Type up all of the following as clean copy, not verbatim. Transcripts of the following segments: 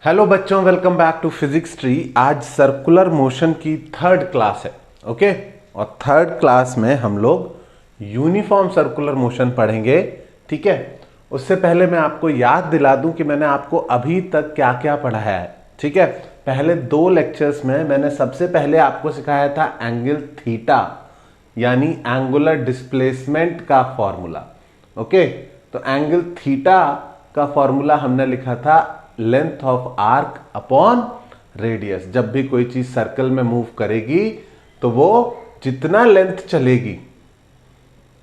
Hello बच्चों, welcome back to physics tree. आज circular motion की थर्ड क्लास है। ओके, और थर्ड क्लास में हम लोग यूनिफॉर्म सर्कुलर मोशन पढ़ेंगे। ठीक है, उससे पहले मैं आपको याद दिला दूं कि मैंने आपको अभी तक क्या क्या पढ़ाया है। ठीक है, पहले दो लेक्चर्स में मैंने सबसे पहले आपको सिखाया था एंगल थीटा यानी एंगुलर डिस्प्लेसमेंट का फॉर्मूला। ओके, तो एंगल थीटा का फॉर्मूला हमने लिखा था length of arc upon radius. जब भी कोई चीज सर्कल में मूव करेगी तो वो जितना लेंथ चलेगी,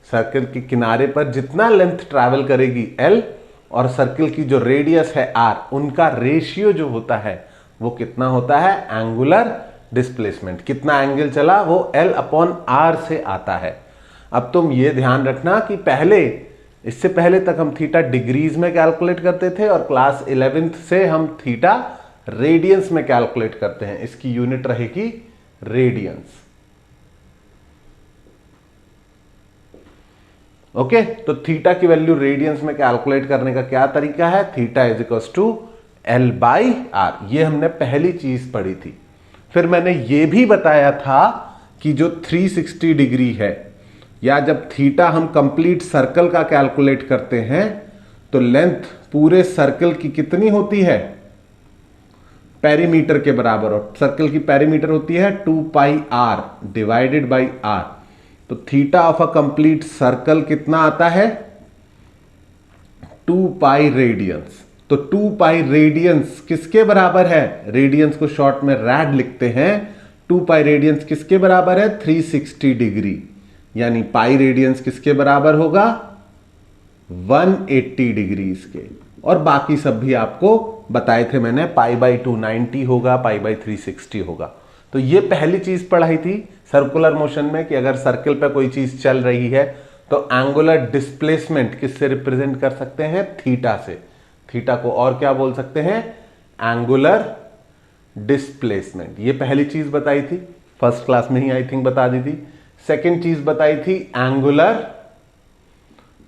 सर्कल के किनारे पर जितना लेंथ ट्रैवल करेगी एल, और सर्कल की जो रेडियस है आर, उनका रेशियो जो होता है वो कितना होता है, एंगुलर डिस्प्लेसमेंट। कितना एंगल चला वो एल अपॉन आर से आता है। अब तुम ये ध्यान रखना कि इससे पहले तक हम थीटा डिग्रीज में कैलकुलेट करते थे और क्लास 11th से हम थीटा रेडियंस में कैलकुलेट करते हैं। इसकी यूनिट रहेगी रेडियंस। ओके, तो थीटा की वैल्यू रेडियंस में कैलकुलेट करने का क्या तरीका है, theta is equals to L by R. ये हमने पहली चीज पढ़ी थी। फिर मैंने ये भी बताया था कि जो 360 डिग्री है, या जब थीटा हम कंप्लीट सर्कल का कैलकुलेट करते हैं तो लेंथ पूरे सर्कल की कितनी होती है, पेरीमीटर के बराबर। और सर्कल की पेरीमीटर होती है 2 पाई आर डिवाइडेड बाई आर। तो theta of a complete circle कितना आता है, 2 पाई रेडियंस। तो 2 पाई रेडियंस किसके बराबर है, रेडियंस को शॉर्ट में रैड लिखते हैं। 2 पाई रेडियंस किसके बराबर है, 360 डिग्री। यानी पाई रेडियंस किसके बराबर होगा, 180 डिग्रीज के। और बाकी सब भी आपको बताए थे मैंने, पाई बाई 290 होगा, पाई बाई 360 होगा। तो ये पहली चीज पढ़ाई थी सर्कुलर मोशन में कि अगर सर्कल पे कोई चीज चल रही है तो एंगुलर डिस्प्लेसमेंट किससे रिप्रेजेंट कर सकते हैं, थीटा से। थीटा को और क्या बोल सकते हैं, एंगुलर डिस्प्लेसमेंट। ये पहली चीज बताई थी, फर्स्ट क्लास में ही आई थिंक बता दी थी। सेकेंड चीज बताई थी angular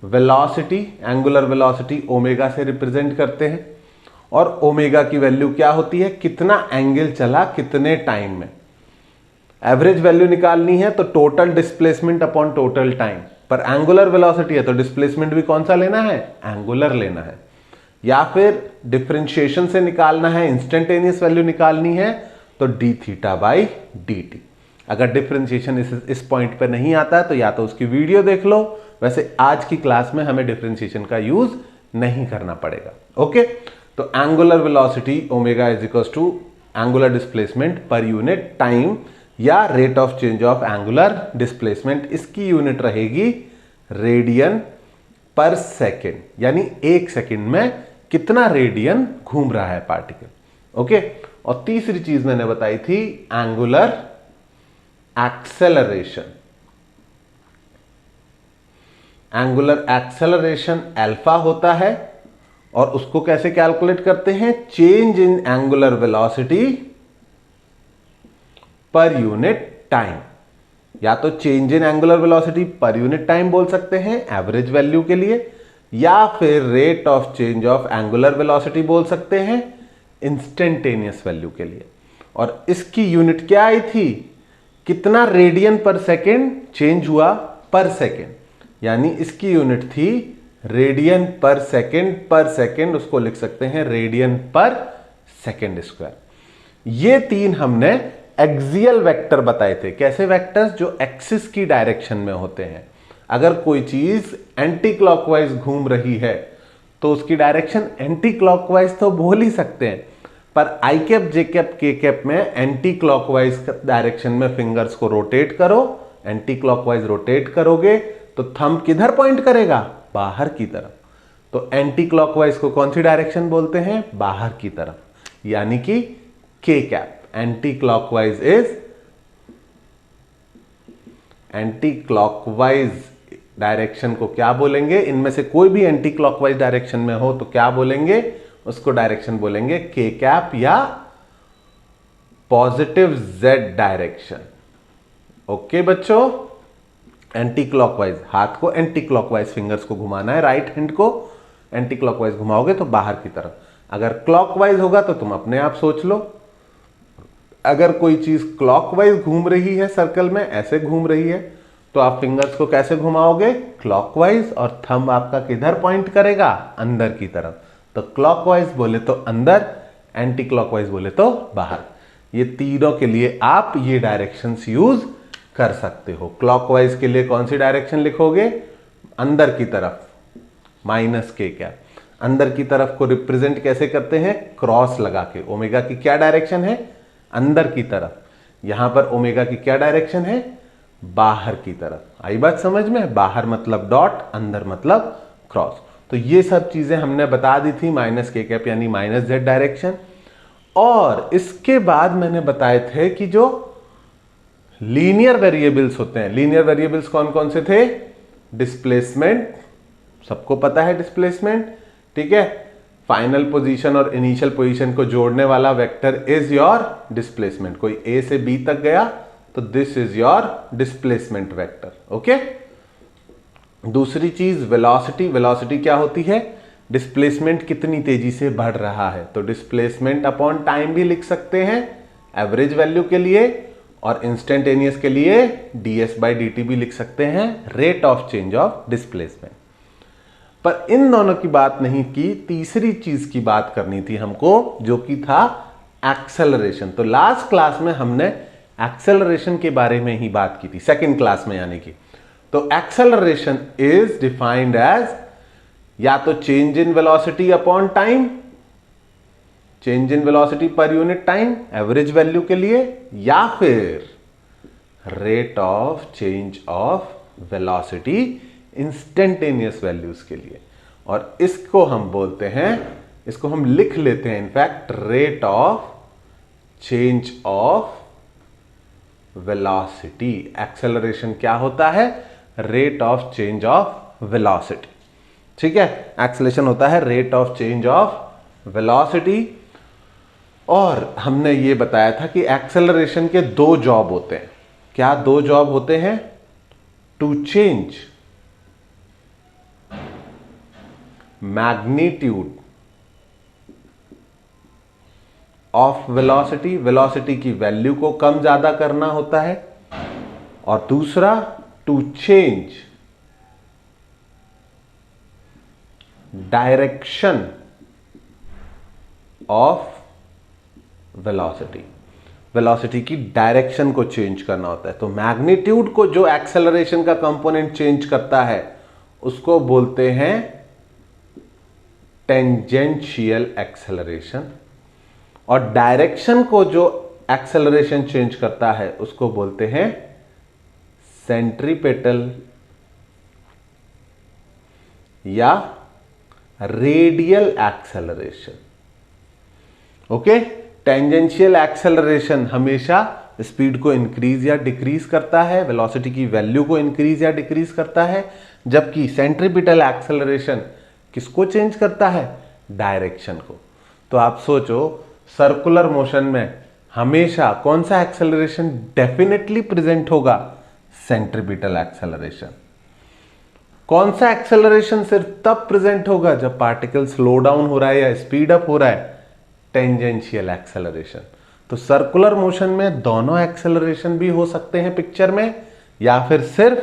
velocity. Angular velocity omega से रिप्रेजेंट करते हैं, और ओमेगा की वैल्यू क्या होती है, कितना एंगल चला कितने टाइम में। एवरेज वैल्यू निकालनी है तो total displacement upon total time, पर एंगुलर वेलोसिटी है तो डिस्प्लेसमेंट भी कौन सा लेना है, एंगुलर लेना है। या फिर डिफरेंशिएशन से निकालना है, इंस्टेंटेनियस वैल्यू निकालनी है तो D theta by D T. अगर डिफरेंशिएशन इस पॉइंट पे नहीं आता है तो या तो उसकी वीडियो देख लो। वैसे आज की क्लास में हमें डिफरेंशिएशन का यूज नहीं करना पड़ेगा। ओके, तो angular velocity omega is equals to angular displacement per unit time, या rate of change of angular displacement. इसकी यूनिट रहेगी रेडियन पर सेकेंड, यानी एक सेकेंड में कितना रेडियन घूम रहा है पार्टिकल। ओके, और तीसरी चीज मैंने बताई थी angular acceleration. Angular acceleration alpha होता है, और उसको कैसे कैलकुलेट करते हैं, चेंज इन एंगुलर वेलोसिटी पर यूनिट टाइम। या तो चेंज इन एंगुलर वेलोसिटी पर यूनिट टाइम बोल सकते हैं एवरेज वैल्यू के लिए, या फिर rate of change of angular velocity बोल सकते हैं इंस्टेंटेनियस वैल्यू के लिए। और इसकी यूनिट क्या आई थी, कितना रेडियन पर सेकेंड चेंज हुआ पर सेकेंड, यानी इसकी यूनिट थी रेडियन पर सेकेंड उसको लिख सकते हैं रेडियन पर सेकेंड स्क्वायर। ये तीन हमने एक्सियल वेक्टर बताए थे। कैसे वेक्टर्स, जो एक्सिस की डायरेक्शन में होते हैं। अगर कोई चीज एंटी क्लॉकवाइज घूम रही है तो उसकी डायरेक्शन एंटी क्लॉकवाइज तो बोल ही सकते हैं, पर आई कैप, जे कैप, के कैप में एंटी क्लॉकवाइज डायरेक्शन में फिंगर्स को रोटेट करो। एंटी क्लॉकवाइज रोटेट करोगे तो थंब किधर पॉइंट करेगा, बाहर की तरफ। तो एंटी क्लॉकवाइज को कौन सी डायरेक्शन बोलते हैं, बाहर की तरफ, यानी कि के कैप। एंटी क्लॉकवाइज डायरेक्शन को क्या बोलेंगे, इनमें से कोई भी एंटी क्लॉकवाइज डायरेक्शन में हो तो क्या बोलेंगे, उसको डायरेक्शन बोलेंगे के कैप या पॉजिटिव जेड डायरेक्शन। ओके बच्चों, एंटी क्लॉकवाइज, हाथ को एंटी क्लॉकवाइज फिंगर्स को घुमाना है, राइट हैंड को एंटी क्लॉकवाइज घुमाओगे तो बाहर की तरफ। अगर क्लॉकवाइज होगा तो तुम अपने आप सोच लो, अगर कोई चीज क्लॉकवाइज घूम रही है सर्कल में, ऐसे घूम रही है, तो आप फिंगर्स को कैसे घुमाओगे? क्लॉकवाइज, और थंब आपका किधर पॉइंट करेगा? अंदर की तरफ। तो क्लॉकवाइज बोले तो अंदर, एंटी क्लॉकवाइज बोले तो बाहर। ये तीनों के लिए आप ये डायरेक्शंस यूज कर सकते हो। क्लॉकवाइज के लिए कौन सी डायरेक्शन लिखोगे? अंदर की तरफ, माइनस के कैप। अंदर की तरफ को रिप्रेजेंट कैसे करते हैं? क्रॉस लगा के। ओमेगा की क्या डायरेक्शन है? अंदर की तरफ। यहां पर ओमेगा की क्या डायरेक्शन है? बाहर की तरफ। आई बात समझ में? बाहर मतलब डॉट, अंदर मतलब क्रॉस। तो ये सब चीजें हमने बता दी थी, माइनस के कैप यानी माइनस जेड डायरेक्शन। और इसके बाद मैंने बताए थे कि जो लीनियर वेरिएबल्स होते हैं, लीनियर वेरिएबल्स कौन कौन से थे? डिस्प्लेसमेंट, सबको पता है डिस्प्लेसमेंट, ठीक है। फाइनल पोजीशन और इनिशियल पोजीशन को जोड़ने वाला वेक्टर इज योर डिस्प्लेसमेंट। कोई ए से बी तक गया तो this is your displacement vector, okay. दूसरी चीज वेलोसिटी। वेलोसिटी क्या होती है? डिस्प्लेसमेंट कितनी तेजी से बढ़ रहा है। तो डिस्प्लेसमेंट अपॉन टाइम भी लिख सकते हैं एवरेज वैल्यू के लिए, और इंस्टेंटेनियस के लिए ds/dt भी लिख सकते हैं, rate of change of displacement. पर इन दोनों की बात नहीं की, तीसरी चीज की बात करनी थी हमको, जो कि था एक्सेलरेशन। तो लास्ट क्लास में हमने एक्सेलरेशन के बारे में ही बात की थी, सेकेंड क्लास में यानी कि। तो एक्सेलरेशन इज डिफाइंड एज या तो change in velocity upon time, change in velocity पर यूनिट टाइम एवरेज वैल्यू के लिए, या फिर rate of change of velocity instantaneous values के लिए। और इसको हम बोलते हैं, इसको हम लिख लेते हैं in fact, rate of change of velocity. Acceleration क्या होता है? Rate of change of velocity, ठीक है। एक्सेलरेशन होता है rate of change of velocity. और हमने ये बताया था कि एक्सेलरेशन के दो जॉब होते हैं। क्या दो जॉब होते हैं? To change magnitude of velocity, velocity की वैल्यू को कम ज्यादा करना होता है, और दूसरा to change direction of velocity. Velocity की डायरेक्शन को चेंज करना होता है। तो मैग्नीट्यूड को जो एक्सेलरेशन का कंपोनेंट चेंज करता है उसको बोलते हैं टेंजेंशियल एक्सेलरेशन, और डायरेक्शन को जो एक्सेलरेशन चेंज करता है उसको बोलते हैं सेंट्रीपेटल या radial acceleration, okay. Tangential acceleration हमेशा स्पीड को इंक्रीज या डिक्रीज करता है, वेलोसिटी की वैल्यू को इंक्रीज या डिक्रीज करता है, जबकि सेंट्रीपिटल एक्सेलरेशन किसको चेंज करता है? डायरेक्शन को। तो आप सोचो, सर्कुलर मोशन में हमेशा कौन सा एक्सेलरेशन डेफिनेटली प्रेजेंट होगा? Centripetal acceleration. कौन सा एक्सेलरेशन सिर्फ तब प्रेजेंट होगा जब पार्टिकल स्लो डाउन हो रहा है या स्पीड अप हो रहा है? Tangential acceleration. तो सर्कुलर मोशन में दोनों एक्सेलरेशन भी हो सकते हैं पिक्चर में, या फिर सिर्फ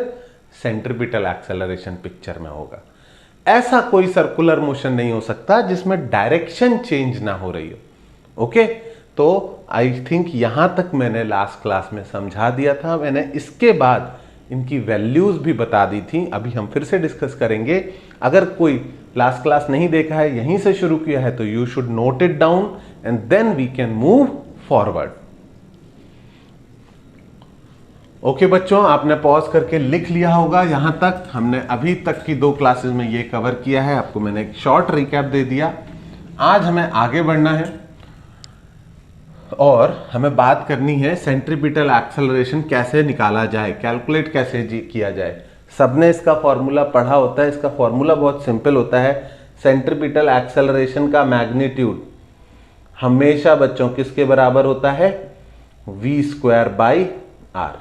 सेंट्रीपिटल एक्सेलरेशन पिक्चर में होगा। ऐसा कोई सर्कुलर मोशन नहीं हो सकता जिसमें डायरेक्शन चेंज ना हो रही हो, ओके। तो आई थिंक यहां तक मैंने लास्ट क्लास में समझा दिया था। मैंने इसके बाद इनकी वैल्यूज भी बता दी थी, अभी हम फिर से डिस्कस करेंगे। अगर कोई लास्ट क्लास नहीं देखा है, यहीं से शुरू किया है, तो you should note it down and then we can move forward. Okay बच्चों, आपने पॉज करके लिख लिया होगा यहां तक। हमने अभी तक की 2 क्लासेस में ये कवर किया है, आपको मैंने एक शॉर्ट रिकैप दे दिया। आज हमें आगे बढ़ना है और हमें बात करनी है सेंट्रीपिटल एक्सेलरेशन कैसे निकाला जाए, कैलकुलेट कैसे किया जाए। सबने इसका फॉर्मूला पढ़ा होता है। इसका फॉर्मूला बहुत सिंपल होता है। सेंट्रीपिटल एक्सेलरेशन का मैग्नीट्यूड हमेशा बच्चों किसके बराबर होता है? v²/r।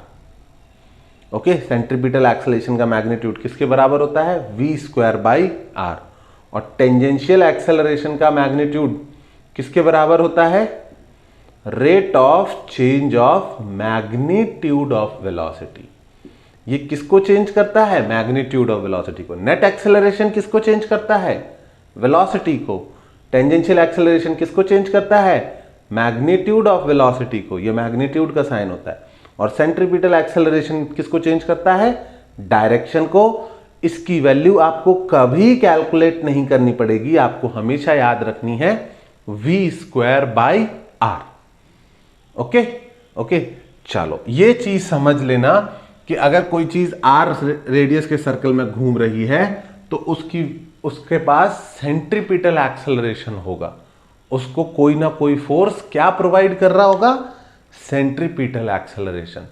ओके, सेंट्रीपिटल एक्सेलरेशन का मैग्नीट्यूड किसके बराबर होता है? v² r। और टेंजेंशियल एक्सेलरेशन का मैग्नीट्यूड किसके बराबर होता है? Rate of change of magnitude of velocity. ये किसको चेंज करता है? मैग्नीट्यूड ऑफ वेलोसिटी को। नेट एक्सेलरेशन किसको चेंज करता है? वेलोसिटी को। टेंजेंशियल एक्सेलरेशन किसको चेंज करता है? मैग्नीट्यूड ऑफ वेलोसिटी को। ये मैग्नीट्यूड का साइन होता है। और सेंट्रीपिटल एक्सेलरेशन किसको चेंज करता है? डायरेक्शन को। इसकी वैल्यू आपको कभी कैलकुलेट नहीं करनी पड़ेगी, आपको हमेशा याद रखनी है v²/r। ओके, चलो ये चीज समझ लेना कि अगर कोई चीज r रेडियस के सर्कल में घूम रही है तो उसके पास सेंट्रीपिटल एक्सेलरेशन होगा। उसको कोई ना कोई फोर्स क्या प्रोवाइड कर रहा होगा? Centripetal acceleration.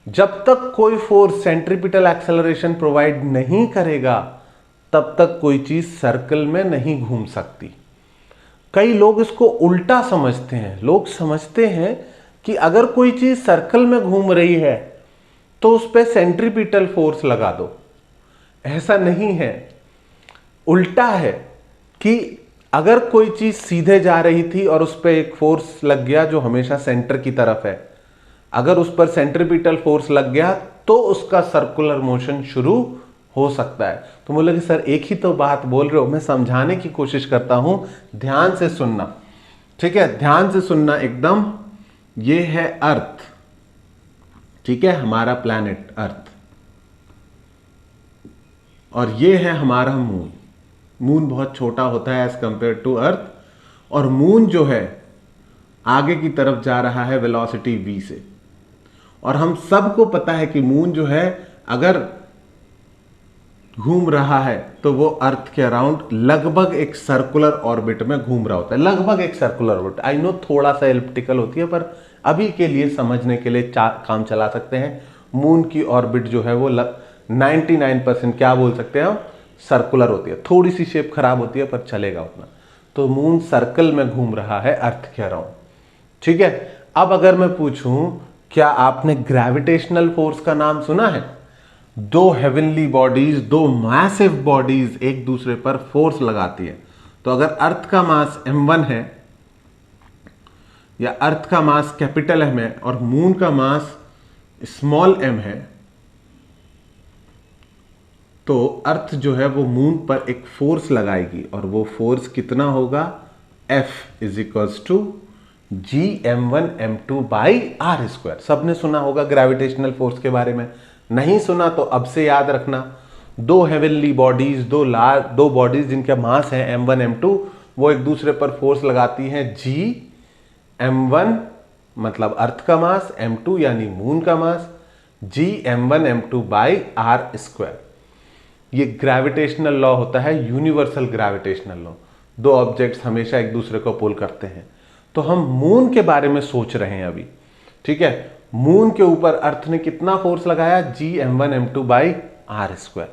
जब तक कोई फोर्स सेंट्रीपिटल एक्सेलरेशन प्रोवाइड नहीं करेगा तब तक कोई चीज सर्कल में नहीं घूम सकती। कई लोग इसको उल्टा समझते हैं। लोग समझते हैं कि अगर कोई चीज सर्कल में घूम रही है तो उस पर सेंट्रीपिटल फोर्स लगा दो। ऐसा नहीं है, उल्टा है कि अगर कोई चीज सीधे जा रही थी और उस पर एक फोर्स लग गया जो हमेशा सेंटर की तरफ है, अगर उस पर सेंट्रीपिटल फोर्स लग गया तो उसका सर्कुलर मोशन शुरू हो सकता है। तो बोले कि सर एक ही तो बात बोल रहे हो, मैं समझाने की कोशिश करता हूं, ध्यान से सुनना। ठीक है, ध्यान से सुनना एकदम। ये है अर्थ, ठीक है, हमारा प्लैनेट अर्थ, और ये है हमारा मून। मून बहुत छोटा होता है एज कंपेयर टू अर्थ, और मून जो है आगे की तरफ जा रहा है वेलोसिटी v से। और हम सबको पता है कि मून जो है अगर घूम रहा है तो वो अर्थ के अराउंड लगभग एक सर्कुलर ऑर्बिट में घूम रहा होता है। लगभग एक सर्कुलर ऑर्बिट, आई नो थोड़ा सा एलिप्टिकल होती है, पर अभी के लिए समझने के लिए काम चला सकते हैं। मून की ऑर्बिट जो है वो 99% क्या बोल सकते हैं हम, सर्कुलर होती है। थोड़ी सी शेप खराब होती है पर चलेगा उतना। तो मून सर्कल में घूम रहा है अर्थ के अराउंड। ठीक है, अब अगर मैं पूछूं क्या आपने ग्रेविटेशनल फोर्स का नाम सुना है? दो हेवनली बॉडीज, दो मैसिव बॉडीज एक दूसरे पर फोर्स लगाती है। तो अगर अर्थ का मास m1 है या अर्थ का मास कैपिटल M है और मून का मास स्मॉल m है, तो अर्थ जो है वो मून पर एक फोर्स लगाएगी और वो फोर्स कितना होगा? F = Gm1m2/r²। सबने सुना होगा ग्रेविटेशनल फोर्स के बारे में। नहीं सुना तो अब से याद रखना। दो हेवनली बॉडीज, दो बॉडीज जिनका मास है m1 m2, वो एक दूसरे पर फोर्स लगाती हैं Gm1 मतलब अर्थ का मास, m2 यानी मून का मास, Gm1m2/r²। ये ग्रेविटेशनल लॉ होता है, यूनिवर्सल ग्रेविटेशनल लॉ। दो ऑब्जेक्ट्स हमेशा एक दूसरे को पुल करते हैं। तो हम मून के बारे में सोच रहे हैं अभी। ठीक है, मून के ऊपर अर्थ ने कितना फोर्स लगाया? Gm1m2/r²।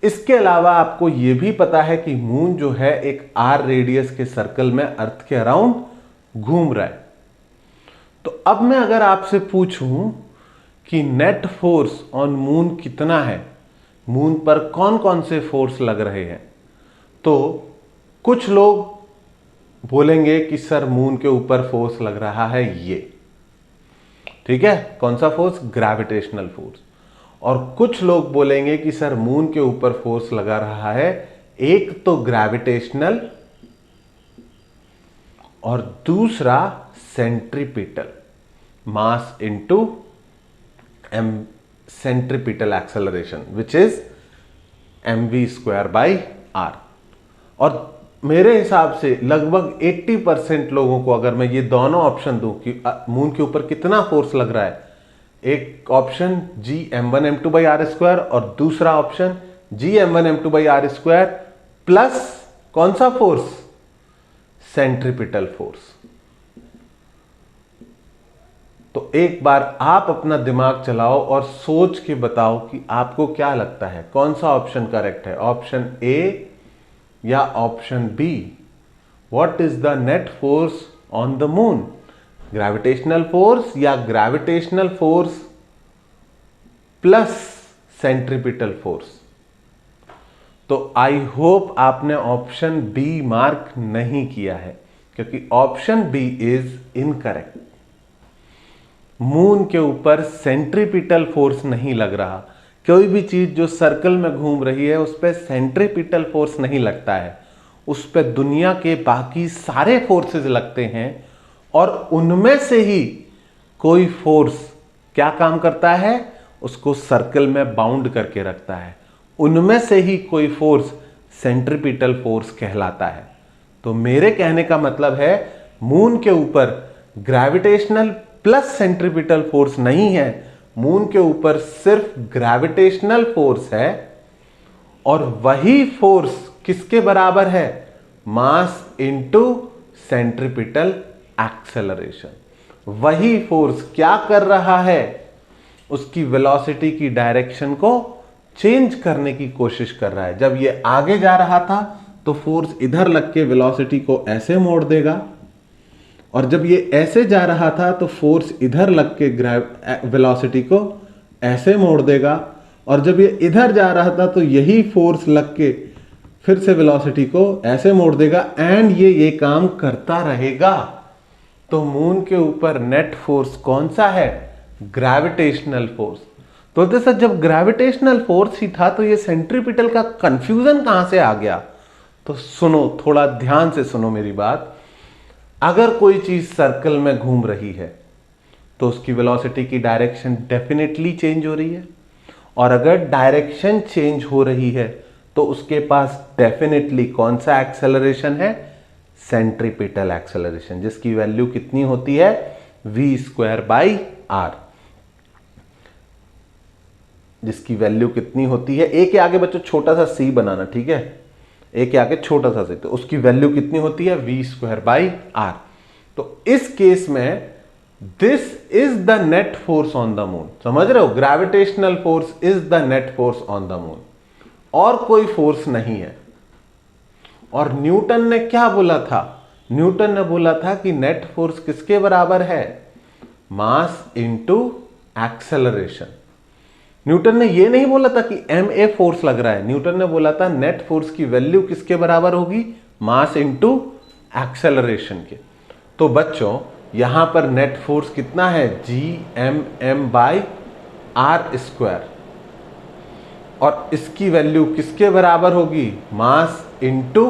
इसके अलावा आपको यह भी पता है कि मून जो है एक r रेडियस के सर्कल में अर्थ के अराउंड घूम रहा है। तो अब मैं अगर आपसे पूछूं कि नेट फोर्स ऑन मून कितना है, मून पर कौन कौन से फोर्स लग रहे हैं, तो कुछ लोग बोलेंगे कि सर मून के ऊपर फोर्स लग रहा है ये। ठीक है, कौन सा फोर्स? Gravitational force. और कुछ लोग बोलेंगे कि सर मून के ऊपर फोर्स लगा रहा है एक तो ग्रेविटेशनल और दूसरा centripetal, mass into centripetal acceleration which is mv²/r। और मेरे हिसाब से लगभग 80% लोगों को अगर मैं ये दोनों ऑप्शन दूं कि मून के ऊपर कितना फोर्स लग रहा है, एक ऑप्शन Gm1m2/r² और दूसरा ऑप्शन Gm1m2/r² प्लस कौन सा फोर्स? Centripetal force. तो एक बार आप अपना दिमाग चलाओ और सोच के बताओ कि आपको क्या लगता है कौन सा ऑप्शन करेक्ट है, ऑप्शन ए या option B? What is the net force on the moon? Gravitational force या gravitational force plus centripetal force? तो आई होप आपने ऑप्शन बी मार्क नहीं किया है, क्योंकि option B is incorrect. Moon के ऊपर सेंट्रीपिटल फोर्स नहीं लग रहा। कोई भी चीज जो सर्कल में घूम रही है उस पर सेंट्रीपिटल फोर्स नहीं लगता है, उस पर दुनिया के बाकी सारे फोर्सेस लगते हैं और उनमें से ही कोई फोर्स क्या काम करता है, उसको सर्कल में बाउंड करके रखता है। उनमें से ही कोई फोर्स सेंट्रीपिटल फोर्स कहलाता है। तो मेरे कहने का मतलब है मून के ऊपर ग्रेविटेशनल प्लस सेंट्रीपिटल फोर्स नहीं है, मून के ऊपर सिर्फ ग्रेविटेशनल फोर्स है और वही फोर्स किसके बराबर है, मास इनटू सेंट्रीपिटल एक्सेलरेशन। वही फोर्स क्या कर रहा है, उसकी वेलोसिटी की डायरेक्शन को चेंज करने की कोशिश कर रहा है। जब ये आगे जा रहा था तो फोर्स इधर लग के वेलोसिटी को ऐसे मोड़ देगा, और जब ये ऐसे जा रहा था तो फोर्स इधर लग के वेलोसिटी को ऐसे मोड़ देगा, और जब ये इधर जा रहा था तो यही फोर्स लग के फिर से वेलोसिटी को ऐसे मोड़ देगा, एंड ये काम करता रहेगा। तो मून के ऊपर नेट फोर्स कौन सा है, ग्रेविटेशनल फोर्स। तो जैसे जब ग्रेविटेशनल फोर्स ही था तो ये सेंट्रीपिटल का कंफ्यूजन कहां से आ गया। तो सुनो, थोड़ा ध्यान से सुनो मेरी बात। अगर कोई चीज सर्कल में घूम रही है तो उसकी वेलोसिटी की डायरेक्शन डेफिनेटली चेंज हो रही है, और अगर डायरेक्शन चेंज हो रही है तो उसके पास डेफिनेटली कौन सा एक्सेलरेशन है, सेंट्रीपिटल एक्सेलरेशन, जिसकी वैल्यू कितनी होती है, v²/r, जिसकी वैल्यू कितनी होती है, ए के आगे बच्चों छोटा सा c बनाना, ठीक है, ए के आगे छोटा सा c, तो उसकी वैल्यू कितनी होती है, v²/r। तो इस केस में this is the net force on the moon. समझ रहे हो, gravitational force is the net force on the moon, और कोई फोर्स नहीं है। और न्यूटन ने क्या बोला था, न्यूटन ने बोला था कि नेट फोर्स किसके बराबर है, मास इनटू एक्सेलरेशन। न्यूटन ने यह नहीं बोला था कि ma फोर्स लग रहा है, न्यूटन ने बोला था नेट फोर्स की वैल्यू किसके बराबर होगी, मास इनटू एक्सेलरेशन के। तो बच्चों यहां पर नेट फोर्स कितना है, Gmm/r², और इसकी वैल्यू किसके बराबर होगी, मास इनटू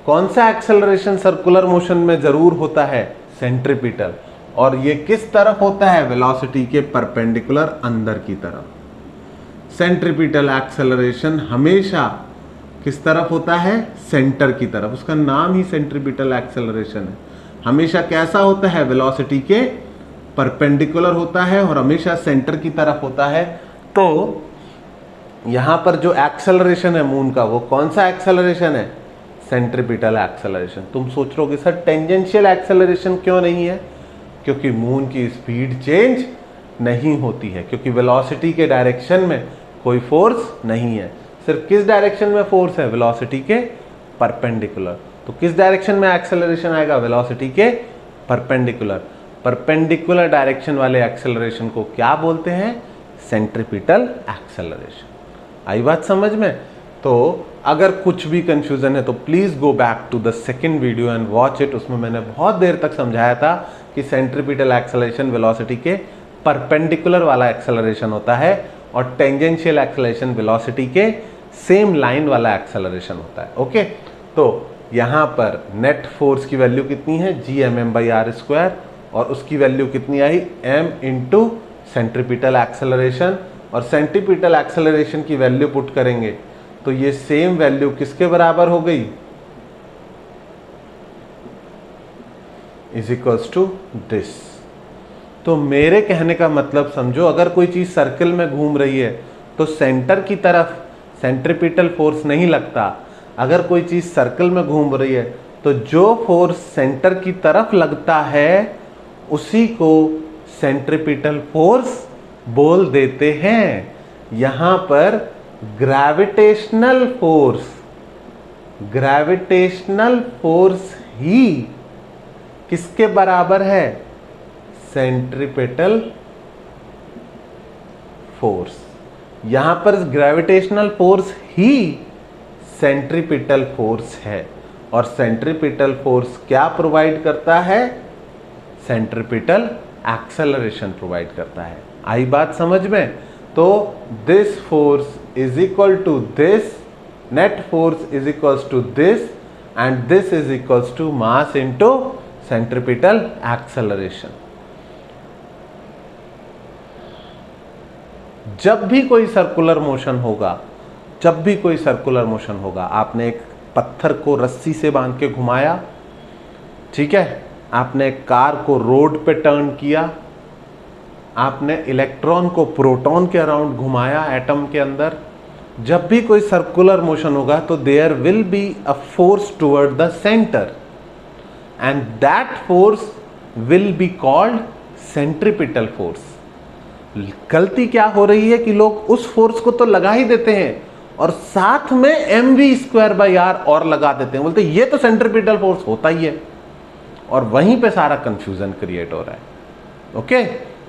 कौन सा एक्सेलरेशन सर्कुलर मोशन में जरूर होता है, सेंट्रीपिटल, और ये किस तरफ होता है, वेलोसिटी के परपेंडिकुलर अंदर की तरफ। सेंट्रीपिटल एक्सेलरेशन हमेशा किस तरफ होता है, सेंटर की तरफ, उसका नाम ही सेंट्रीपिटल एक्सेलरेशन है। हमेशा कैसा होता है, वेलोसिटी के परपेंडिकुलर होता है और हमेशा सेंटर की तरफ होता है। तो यहां पर जो एक्सेलरेशन है मून का, वो कौन सा एक्सेलरेशन है, सेंट्रीपिटल एक्सेलरेशन। तुम सोच रहे हो कि सर टेंजेंशियल एक्सेलरेशन क्यों नहीं है, क्योंकि मून की स्पीड चेंज नहीं होती है, क्योंकि वेलोसिटी के डायरेक्शन में कोई फोर्स नहीं है। सिर्फ किस डायरेक्शन में फोर्स है, वेलोसिटी के परपेंडिकुलर। तो किस डायरेक्शन में एक्सेलरेशन आएगा, वेलोसिटी के परपेंडिकुलर। परपेंडिकुलर डायरेक्शन वाले एक्सेलरेशन को क्या बोलते हैं, सेंट्रीपिटल एक्सेलरेशन। आई बात समझ में। तो अगर कुछ भी कंफ्यूजन है तो please go back to the second video and watch it. उसमें मैंने बहुत देर तक समझाया था कि सेंट्रीपिटल एक्सेलरेशन वेलोसिटी के परपेंडिकुलर वाला एक्सेलरेशन होता है और टेंजेंशियल एक्सेलरेशन वेलोसिटी के सेम लाइन वाला एक्सेलरेशन होता है। ओके, तो यहां पर नेट फोर्स की वैल्यू कितनी है, Gmm/r², और उसकी वैल्यू कितनी आई, m इंटू सेंट्रीपिटल एक्सेलरेशन, और सेंट्रीपिटल एक्सेलरेशन की वैल्यू पुट करेंगे तो ये सेम वैल्यू किसके बराबर हो गई, इज इक्वल्स टू दिस। तो मेरे कहने का मतलब समझो, अगर कोई चीज सर्कल में घूम रही है तो सेंटर की तरफ सेंट्रीपिटल फोर्स नहीं लगता। अगर कोई चीज सर्कल में घूम रही है तो जो फोर्स सेंटर की तरफ लगता है उसी को सेंट्रीपिटल फोर्स बोल देते हैं। यहां पर ग्रेविटेशनल फोर्स ही किसके बराबर है, सेंट्रीपिटल फोर्स। यहां पर ग्रेविटेशनल फोर्स ही सेंट्रीपिटल फोर्स है। और सेंट्रीपिटल फोर्स क्या प्रोवाइड करता है? सेंट्रीपिटल एक्सेलरेशन प्रोवाइड करता है। आई बात समझ में? तो this force is equal to this, net force is equal to this, and this is equal to mass into centripetal acceleration. जब भी कोई सर्कुलर मोशन होगा, जब भी कोई सर्कुलर मोशन होगा, आपने एक पत्थर को रस्सी से बांध के घुमाया, ठीक है, आपने कार को रोड पे टर्न किया, आपने इलेक्ट्रॉन को प्रोटॉन के अराउंड घुमाया एटम के अंदर, जब भी कोई सर्कुलर मोशन होगा तो there will be a force toward the centre and that force will be called centripetal force. गलती क्या हो रही है कि लोग उस फोर्स को तो लगा ही देते हैं और साथ में mv²/r और लगा देते हैं, बोलते ये तो सेंट्रीपिटल फोर्स होता ही है, और वहीं पे सारा कंफ्यूजन क्रिएट हो रहा है। ओके,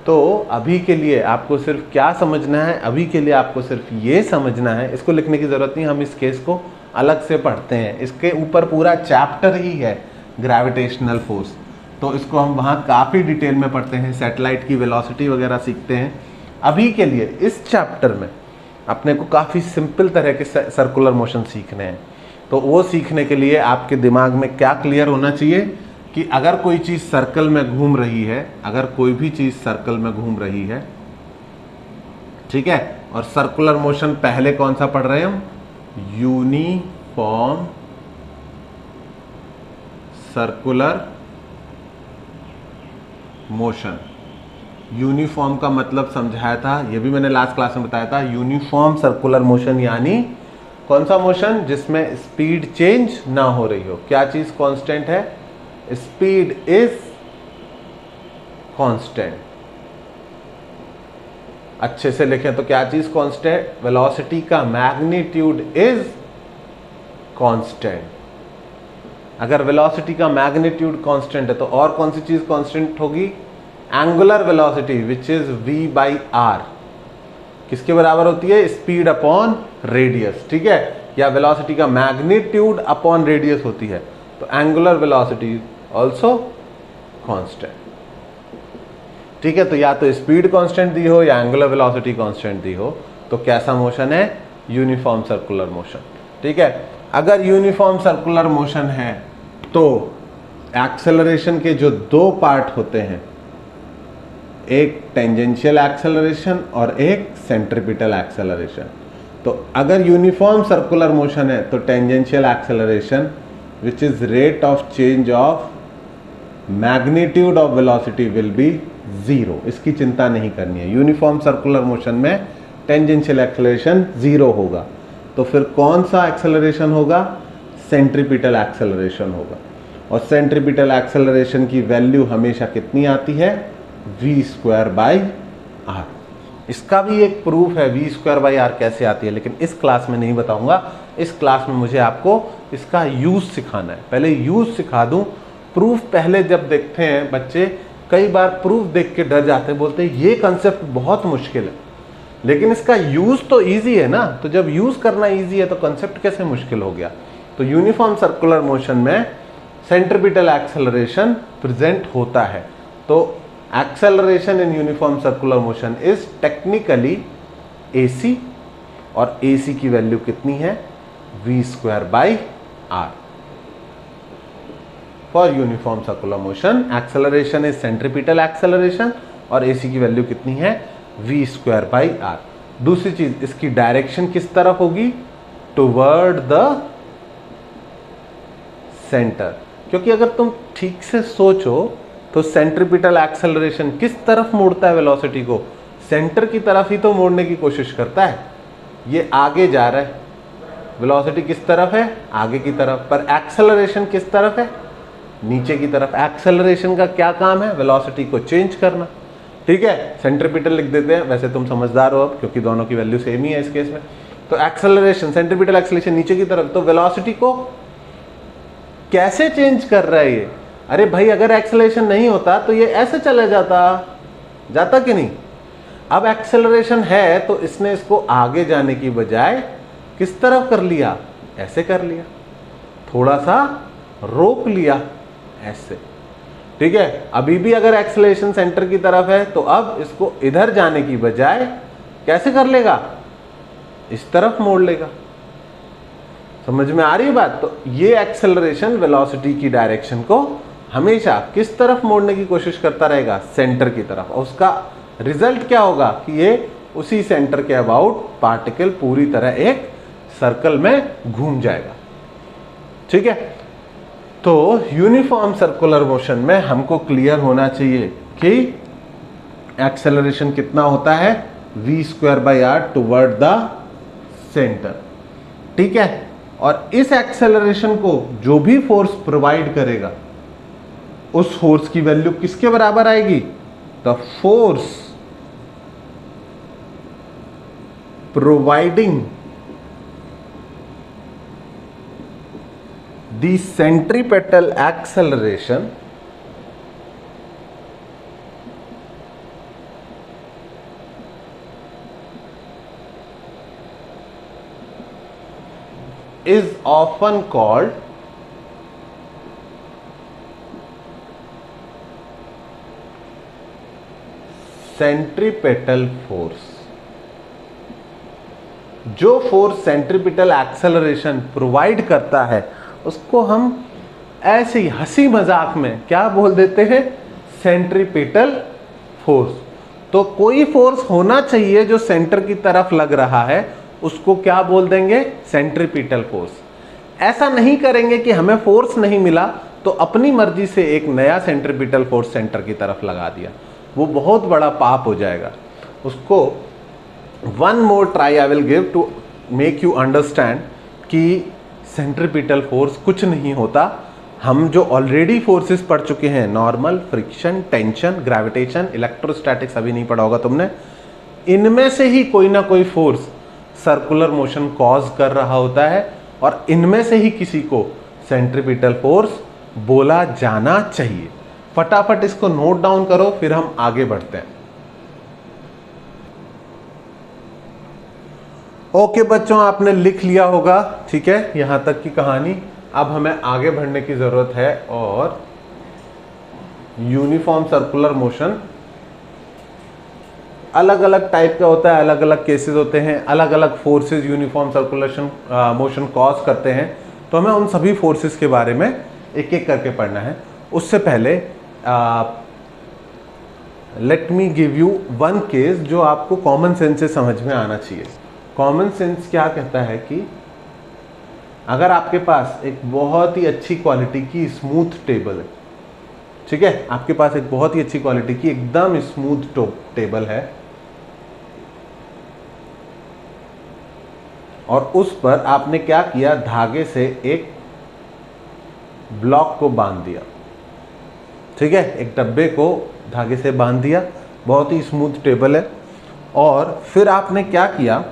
तो अभी के लिए आपको सिर्फ क्या समझना है? अभी के लिए आपको सिर्फ ये समझना है, इसको लिखने की जरूरत नहीं, हम इस केस को अलग से पढ़ते हैं, इसके ऊपर पूरा चैप्टर ही है ग्रेविटेशनल फोर्स, तो इसको हम वहाँ काफ़ी डिटेल में पढ़ते हैं, सैटेलाइट की वेलोसिटी वगैरह सीखते हैं। अभी के लिए इस चैप्टर में अपने को काफ़ी सिंपल तरह के सर्कुलर मोशन सीखने हैं, तो वो सीखने के लिए आपके दिमाग में क्या क्लियर होना चाहिए कि अगर कोई चीज़ सर्कल में घूम रही है, अगर कोई भी चीज़ सर्कल में घूम रही है, ठीक है, और सर्कुलर मोशन पहले कौन सा पढ़ रहे हैं हम? Uniform circular motion. यूनिफॉर्म का मतलब समझाया था, ये भी मैंने लास्ट क्लास में बताया था। यूनिफॉर्म सर्कुलर मोशन यानी कौन सा मोशन? जिसमें स्पीड चेंज ना हो रही हो। क्या चीज कांस्टेंट है? Speed is constant. अच्छे से लिखें तो क्या चीज कांस्टेंट? वेलोसिटी का मैग्नीट्यूड इज कांस्टेंट। अगर वेलोसिटी का मैग्नीट्यूड कांस्टेंट है तो और कौन सी चीज कांस्टेंट होगी? Angular velocity which is v/r किसके बराबर होती है? स्पीड अपॉन रेडियस, ठीक है, या वेलोसिटी का मैग्नीट्यूड अपॉन रेडियस होती है, तो एंगुलर वेलोसिटी ऑल्सो कांस्टेंट, ठीक है। तो या तो स्पीड कांस्टेंट दी हो या एंगुलर वेलोसिटी कांस्टेंट दी हो, तो कैसा मोशन है? यूनिफॉर्म सर्कुलर मोशन, ठीक है। अगर यूनिफॉर्म सर्कुलर मोशन है तो एक्सेलरेशन के जो दो पार्ट होते हैं, एक टेंजेंशियल एक्सेलरेशन और एक सेंट्रीपिटल एक्सेलरेशन। तो अगर यूनिफॉर्म सर्कुलर मोशन है तो tangential acceleration which is rate of change of magnitude of velocity will be 0। इसकी चिंता नहीं करनी है। यूनिफॉर्म सर्कुलर मोशन में टेंजेंशियल एक्सेलरेशन 0 होगा, तो फिर कौन सा एक्सेलरेशन होगा? सेंट्रीपिटल एक्सेलरेशन होगा। और सेंट्रीपिटल एक्सेलरेशन की वैल्यू हमेशा कितनी आती है? v²/r। इसका भी एक प्रूफ है v²/r कैसे आती है, लेकिन इस क्लास में नहीं बताऊंगा। इस क्लास में मुझे आपको इसका यूज सिखाना है। पहले यूज सिखा दूं, प्रूफ पहले जब देखते हैं बच्चे, कई बार प्रूफ देख के डर जाते हैं, बोलते हैं ये कंसेप्ट बहुत मुश्किल है, लेकिन इसका यूज तो इजी है ना। तो जब यूज करना इजी है तो कंसेप्ट कैसे मुश्किल हो गया? तो यूनिफॉर्म सर्कुलर मोशन में सेंट्रीपिटल एक्सेलरेशन प्रेजेंट होता है। तो acceleration in uniform circular motion is technically AC, और AC की वैल्यू कितनी है? v²/r। For uniform circular motion acceleration is centripetal acceleration, और AC की वैल्यू कितनी है? v²/r। दूसरी चीज, इसकी डायरेक्शन किस तरफ होगी? Toward the centre. क्योंकि अगर तुम ठीक से सोचो तो सेंट्रीपिटल एक्सेलरेशन किस तरफ मोड़ता है वेलोसिटी को? सेंटर की तरफ ही तो मोड़ने की कोशिश करता है। ये आगे जा रहा है, वेलोसिटी किस तरफ है? आगे की तरफ। पर एक्सेलरेशन किस तरफ है? नीचे की तरफ। एक्सेलरेशन का क्या काम है? वेलोसिटी को चेंज करना, ठीक है। सेंट्रीपिटल लिख देते हैं, वैसे तुम समझदार हो अब, क्योंकि दोनों की वैल्यू सेम ही है इस केस में। तो एक्सेलरेशन, सेंट्रीपिटल एक्सेलरेशन नीचे की तरफ, तो वेलोसिटी को कैसे चेंज कर रहा है ये? अरे भाई, अगर एक्सेलरेशन नहीं होता तो ये ऐसे चला जाता कि नहीं? अब एक्सेलरेशन है तो इसने इसको आगे जाने की बजाय किस तरफ कर लिया? ऐसे कर लिया, थोड़ा सा रोक लिया ऐसे, ठीक है। अभी भी अगर एक्सेलरेशन सेंटर की तरफ है तो अब इसको इधर जाने की बजाय कैसे कर लेगा, इस तरफ मोड़ लेगा। समझ में आ रही है बात? तो ये एक्सेलरेशन वेलोसिटी की डायरेक्शन को हमेशा किस तरफ मोड़ने की कोशिश करता रहेगा, सेंटर की तरफ। और उसका रिजल्ट क्या होगा कि ये उसी सेंटर के अबाउट पार्टिकल पूरी तरह एक सर्कल में घूम जाएगा, ठीक है। तो यूनिफॉर्म सर्कुलर मोशन में हमको क्लियर होना चाहिए कि एक्सेलरेशन कितना होता है, v²/r टुवर्ड द सेंटर, ठीक है। और इस एक्सेलरेशन को जो भी फोर्स प्रोवाइड करेगा उस फोर्स की वैल्यू किसके बराबर आएगी, the force providing the centripetal acceleration is often called centripetal force. जो फोर्स सेंट्रीपेटल एक्सेलरेशन प्रोवाइड करता है उसको हम ऐसे ही हंसी मजाक में क्या बोल देते हैं, सेंट्रीपेटल फोर्स। तो कोई फोर्स होना चाहिए जो सेंटर की तरफ लग रहा है, उसको क्या बोल देंगे, सेंट्रीपेटल फोर्स। ऐसा नहीं करेंगे कि हमें फोर्स नहीं मिला तो अपनी मर्जी से एक नया सेंट्रीपेटल फोर्स सेंटर की तरफ लगा दिया, वो बहुत बड़ा पाप हो जाएगा। उसको one more try I will give to make you understand कि सेंट्रीपेटल फोर्स कुछ नहीं होता। हम जो ऑलरेडी फोर्सेस पढ़ चुके हैं, normal, friction, tension, gravitation, electrostatics अभी नहीं पढ़ा होगा तुमने, इनमें से ही कोई ना कोई फोर्स सर्कुलर मोशन कॉज कर रहा होता है और इनमें से ही किसी को सेंट्रीपेटल फोर्स बोला जाना चाहिए। फटाफट इसको नोट डाउन करो, फिर हम आगे बढ़ते हैं। ओके बच्चों, आपने लिख लिया होगा, ठीक है, यहां तक की कहानी। अब हमें आगे बढ़ने की जरूरत है और यूनिफॉर्म सर्कुलर मोशन अलग अलग टाइप का होता है, अलग अलग केसेस होते हैं, अलग अलग forces uniform circulation motion cause करते हैं। तो हमें उन सभी फोर्सेस के बारे में एक एक करके पढ़ना है। उससे पहले let me give you one case जो आपको कॉमन सेंस से समझ में आना चाहिए। कॉमन सेंस क्या कहता है कि अगर आपके पास एक बहुत ही अच्छी क्वालिटी की स्मूथ टेबल है, ठीक है, आपके पास एक बहुत ही अच्छी क्वालिटी की एकदम स्मूथ टेबल है और उस पर आपने क्या किया, धागे से एक ब्लॉक को बांध दिया, ठीक है, एक डब्बे को धागे से बांध दिया, बहुत ही स्मूथ टेबल है। और फिर आपने क्या किया,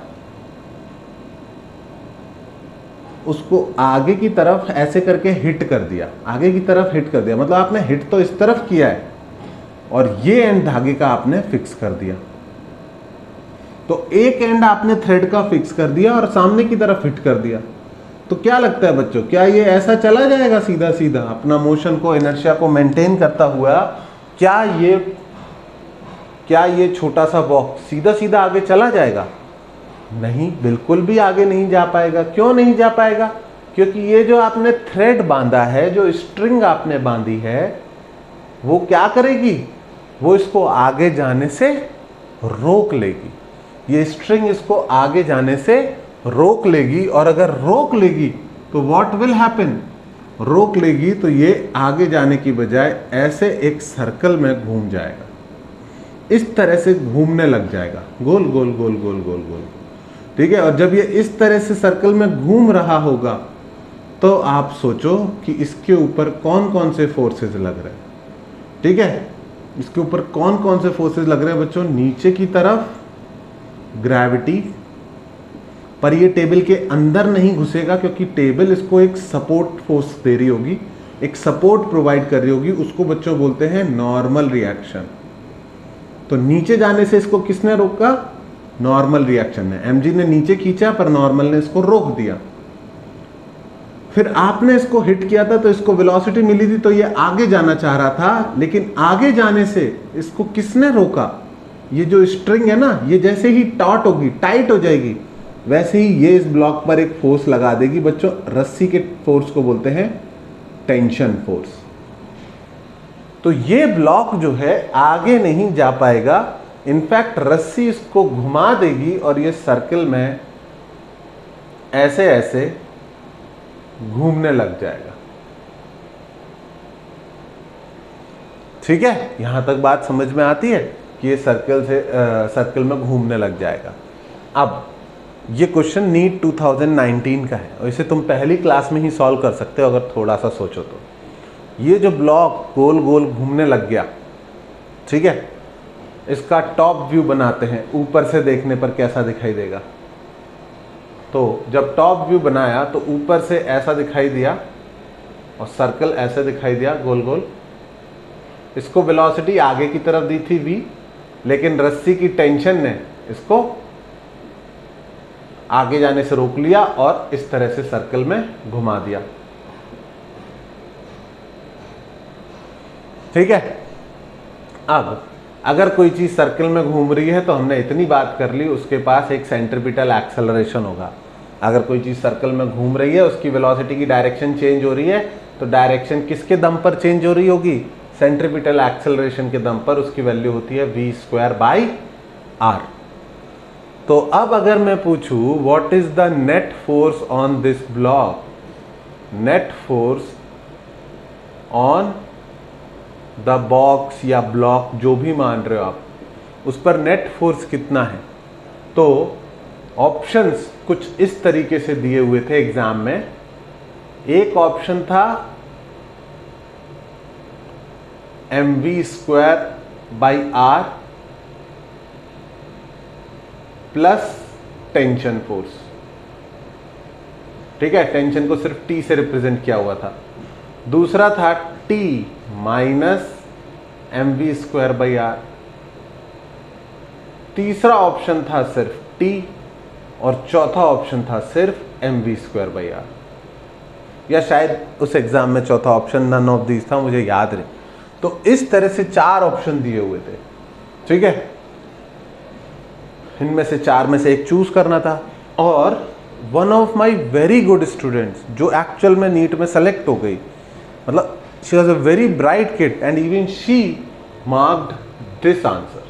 उसको आगे की तरफ ऐसे करके हिट कर दिया, आगे की तरफ हिट कर दिया, मतलब आपने हिट तो इस तरफ किया है और ये एंड धागे का आपने फिक्स कर दिया। तो एक एंड आपने थ्रेड का फिक्स कर दिया और सामने की तरफ हिट कर दिया। तो क्या लगता है बच्चों, क्या ये ऐसा चला जाएगा सीधा सीधा अपना मोशन को, इनर्शिया को मेंटेन करता हुआ? क्या ये छोटा सा बॉक्स सीधा सीधा आगे चला जाएगा? नहीं, बिल्कुल भी आगे नहीं जा पाएगा। क्यों नहीं जा पाएगा? क्योंकि ये जो आपने थ्रेड बांधा है, जो स्ट्रिंग आपने बांधी है, वो क्या करेगी, वो इसको आगे जाने से रोक लेगी। ये स्ट्रिंग इसको आगे जाने से रोक लेगी और अगर रोक लेगी तो व्हाट विल हैपन, रोक लेगी तो ये आगे जाने की बजाय ऐसे एक सर्कल में घूम जाएगा, इस तरह से घूमने लग जाएगा, गोल गोल गोल गोल गोल गोल, ठीक है। और जब ये इस तरह से सर्कल में घूम रहा होगा तो आप सोचो कि इसके ऊपर कौन कौन से फोर्सेस लग रहे हैं, ठीक है। इसके ऊपर कौन कौन से फोर्सेस लग रहे हैं बच्चों? नीचे की तरफ ग्रेविटी, पर ये टेबल के अंदर नहीं घुसेगा क्योंकि टेबल इसको एक सपोर्ट फोर्स दे रही होगी, एक सपोर्ट प्रोवाइड कर रही होगी, उसको बच्चों बोलते हैं नॉर्मल रिएक्शन। तो नीचे जाने से इसको किसने रोका? नॉर्मल रिएक्शन ने, mg ने नीचे खींचा पर नॉर्मल ने इसको रोक दिया। फिर आपने इसको हिट किया था तो इसको वेलोसिटी मिली थी, तो ये आगे जाना चाह रहा था, लेकिन आगे जाने से इसको किसने रोका? ये जो स्ट्रिंग है ना, ये जैसे ही टॉट होगी, टाइट हो जाएगी, वैसे ही ये इस ब्लॉक पर एक फोर्स लगा देगी। बच्चों, रस्सी के फोर्स को बोलते हैं टेंशन फोर्स। तो ये ब्लॉक जो है आगे नहीं जा पाएगा, इनफैक्ट रस्सी इसको घुमा देगी और ये सर्कल में ऐसे ऐसे घूमने लग जाएगा। ठीक है, यहां तक बात समझ में आती है कि ये सर्कल में घूमने लग जाएगा। अब ये क्वेश्चन नीट 2019 का है और इसे तुम पहली क्लास में ही सॉल्व कर सकते हो अगर थोड़ा सा सोचो तो। ये जो ब्लॉक गोल गोल घूमने लग गया, ठीक है, इसका टॉप व्यू बनाते हैं, ऊपर से देखने पर कैसा दिखाई देगा। तो जब टॉप व्यू बनाया तो ऊपर से ऐसा दिखाई दिया और सर्कल ऐसे दिखाई दिया गोल गोल। इसको वेलोसिटी आगे की तरफ दी थी v, लेकिन रस्सी की टेंशन ने इसको आगे जाने से रोक लिया और इस तरह से सर्कल में घुमा दिया। ठीक है, अब अगर कोई चीज सर्कल में घूम रही है तो हमने इतनी बात कर ली, उसके पास एक सेंट्रीपिटल एक्सेलरेशन होगा। अगर कोई चीज सर्कल में घूम रही है, उसकी वेलोसिटी की डायरेक्शन चेंज हो रही है, तो डायरेक्शन किसके दम पर चेंज हो रही होगी? सेंट्रीपिटल एक्सेलरेशन के दम पर। उसकी वैल्यू होती है v²/r। तो अब अगर मैं पूछूं what is the net force on this block, net force on the box या ब्लॉक, जो भी मान रहे हो आप, उस पर नेट फोर्स कितना है? तो ऑप्शंस कुछ इस तरीके से दिए हुए थे एग्जाम में। एक ऑप्शन था mv²/r प्लस टेंशन फोर्स। ठीक है, टेंशन को सिर्फ T से रिप्रेजेंट किया हुआ था। दूसरा था T माइनस mv²/r। तीसरा ऑप्शन था सिर्फ T और चौथा ऑप्शन था सिर्फ mv²/r, या शायद उस एग्जाम में चौथा ऑप्शन नन ऑफ दीज था, मुझे याद नहीं। तो इस तरह से 4 ऑप्शन दिए हुए थे। ठीक है, इनमें से 4 में से एक चूज करना था। और one of my very good students जो एक्चुअल में नीट में सेलेक्ट हो गई, मतलब she was a very bright kid and even she marked this answer,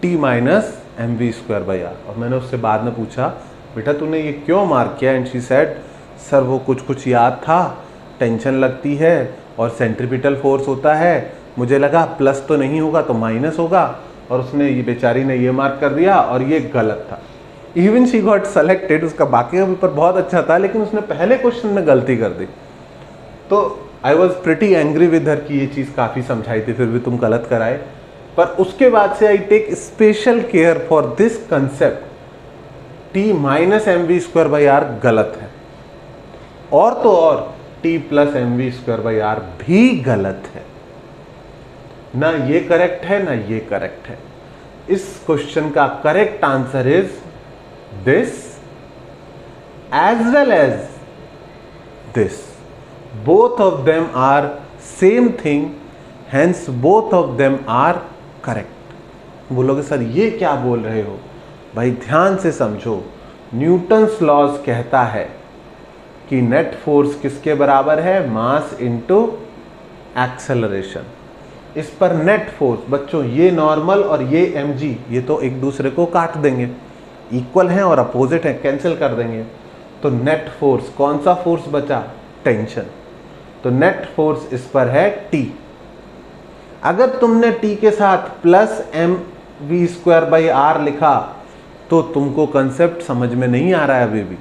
T minus mv²/r। और मैंने उससे बाद में पूछा, बेटा तूने ये क्यों मार्क किया? एंड शी सेड, सर वो कुछ याद था, टेंशन लगती है और सेंट्रीपिटल फोर्स होता है, मुझे लगा प्लस तो नहीं होगा तो माइनस होगा, और उसने, ये बेचारी ने ये मार्क कर दिया और ये गलत था। Even she got selected. उसका बाकी का पेपर बहुत अच्छा था, लेकिन उसने पहले क्वेश्चन में गलती कर दी। तो I was pretty angry with her कि ये चीज़ काफ़ी समझाई थी, फिर भी तुम गलत कराए। पर उसके बाद से I take special care for this concept, T minus mv²/r गलत है, और तो और T प्लस mv²/r भी गलत है। ना ये करेक्ट है ना ये करेक्ट है। इस क्वेश्चन का correct answer is this as well as this. Both of them are same thing, hence both of them are correct. बोलोगे सर ये क्या बोल रहे हो? भाई ध्यान से समझो, न्यूटन्स लॉज कहता है कि नेट फोर्स किसके बराबर है? मास इनटू एक्सेलरेशन। इस पर नेट फोर्स, बच्चों ये नॉर्मल और ये mg, ये तो एक दूसरे को काट देंगे, इक्वल हैं और अपोजिट हैं, कैंसिल कर देंगे। तो नेट फोर्स, कौन सा फोर्स बचा? टेंशन। तो नेट फोर्स इस पर है T। अगर तुमने T के साथ प्लस mv²/r लिखा तो तुमको कंसेप्ट समझ में नहीं आ रहा है अभी भी।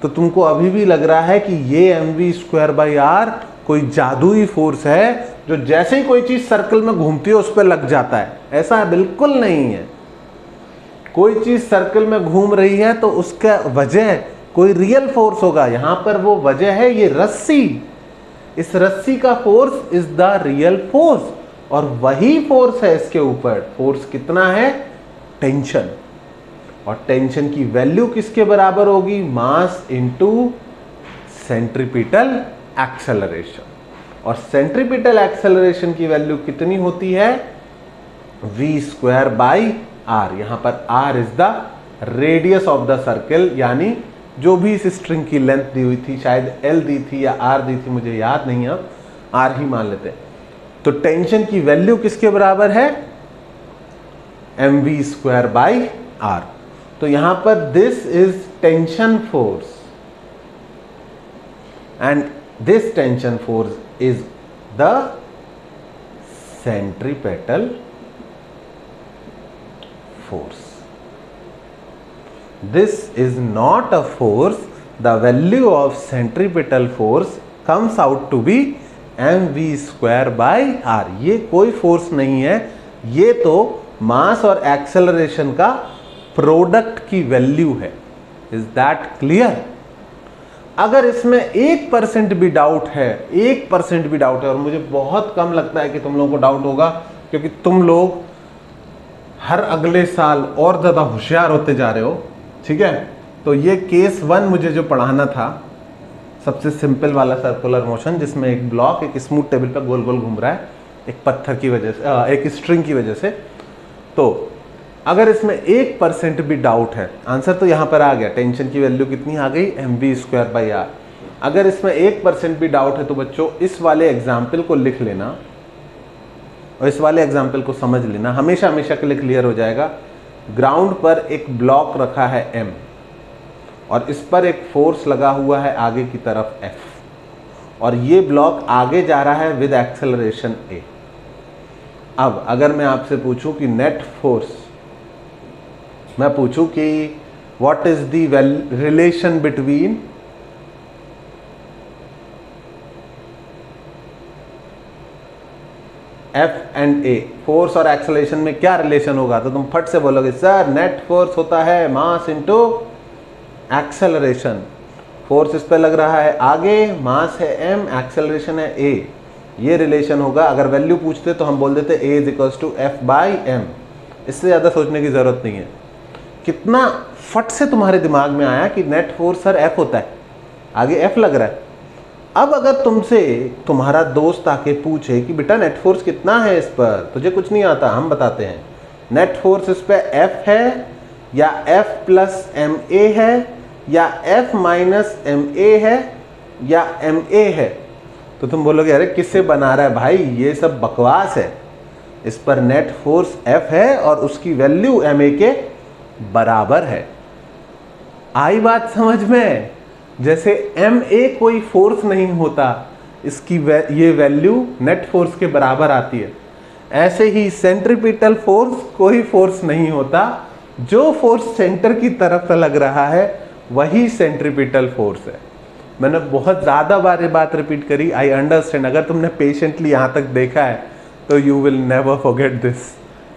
तो तुमको अभी भी लग रहा है कि ये mv²/r कोई जादुई फोर्स है जो जैसे ही कोई चीज सर्कल में घूमती है उस पर लग जाता है। ऐसा बिल्कुल नहीं है। कोई चीज सर्कल में घूम रही है तो उसका वजह कोई रियल फोर्स होगा। यहां पर वो वजह है ये रस्सी। इस रस्सी का force is the real force, और वही फोर्स है इसके ऊपर। फोर्स कितना है? टेंशन। और टेंशन की वैल्यू किसके बराबर होगी? मास इनटू सेंट्रीपिटल एक्सेलरेशन। और सेंट्रीपिटल एक्सेलरेशन की वैल्यू कितनी होती है? v²/r। यहां पर r is the radius of the circle, यानी जो भी इस स्ट्रिंग की लेंथ दी हुई थी, शायद l दी थी या r दी थी, मुझे याद नहीं है, r ही मान लेते हैं। तो टेंशन की वैल्यू किसके बराबर है? mv²/r। तो यहां पर this is tension force and this tension force is the centripetal force. This is not a force. The value of centripetal force comes out to be mv²/r। ये कोई फोर्स नहीं है, ये तो मास और एक्सेलरेशन का प्रोडक्ट की वैल्यू है। Is that clear? अगर इसमें 1% भी डाउट है, 1% भी डाउट है, और मुझे बहुत कम लगता है कि तुम लोगों को डाउट होगा, क्योंकि तुम लोग हर अगले साल और ज्यादा होशियार होते जा रहे हो, ठीक है। तो ये केस 1 मुझे जो पढ़ाना था, सबसे सिंपल वाला सर्कुलर मोशन, जिसमें एक ब्लॉक एक स्मूथ टेबल पर गोल गोल घूम रहा है एक पत्थर की वजह से, एक स्ट्रिंग की वजह से। तो अगर इसमें 1% भी डाउट है, आंसर तो यहां पर आ गया, टेंशन की वैल्यू कितनी आ गई? mv²/r। अगर इसमें 1% भी डाउट है तो बच्चों इस वाले एग्जाम्पल को लिख लेना और इस वाले एग्जाम्पल को समझ लेना, हमेशा हमेशा के लिए क्लियर हो जाएगा। ग्राउंड पर एक ब्लॉक रखा है m और इस पर एक फोर्स लगा हुआ है आगे की तरफ F, और ये ब्लॉक आगे जा रहा है विद एक्सेलरेशन a। अब अगर मैं आपसे पूछूं कि नेट फोर्स, मैं पूछूं कि what is the relation between F and A, force और एक्सेलरेशन में क्या रिलेशन होगा? तो तुम फट से बोलोगे सर नेट फोर्स होता है मास इनटू एक्सेलरेशन। फोर्स इस पे लग रहा है आगे, मास है m, एक्सेलरेशन है a, ये रिलेशन होगा। अगर वैल्यू पूछते तो हम बोल देते a = F/m। इससे ज़्यादा सोचने की ज़रूरत नहीं है। कितना फट से तुम्हारे दिमाग में आया कि नेट फोर्स सर F होता है, आगे F लग रहा है। अब अगर तुमसे तुम्हारा दोस्त आके पूछे कि बेटा नेट फोर्स कितना है इस पर, तुझे कुछ नहीं आता, हम बताते हैं। नेट फोर्स इस पर F है या F+ma है या F-ma है या ma है, तो तुम बोलोगे अरे किससे बना रहा है भाई, ये सब बकवास है। इस पर नेट फोर्स F है और उसकी वैल्यू ma के बराबर है। आई बात समझ में? जैसे ma कोई फोर्स नहीं होता, इसकी ये वैल्यू नेट फोर्स के बराबर आती है, ऐसे ही सेंट्रीपिटल फोर्स कोई फोर्स नहीं होता, जो फोर्स सेंटर की तरफ लग रहा है वही सेंट्रीपिटल फोर्स है। मैंने बहुत ज़्यादा बार ये बात रिपीट करी, आई अंडरस्टैंड। अगर तुमने पेशेंटली यहाँ तक देखा है तो you will never forget this,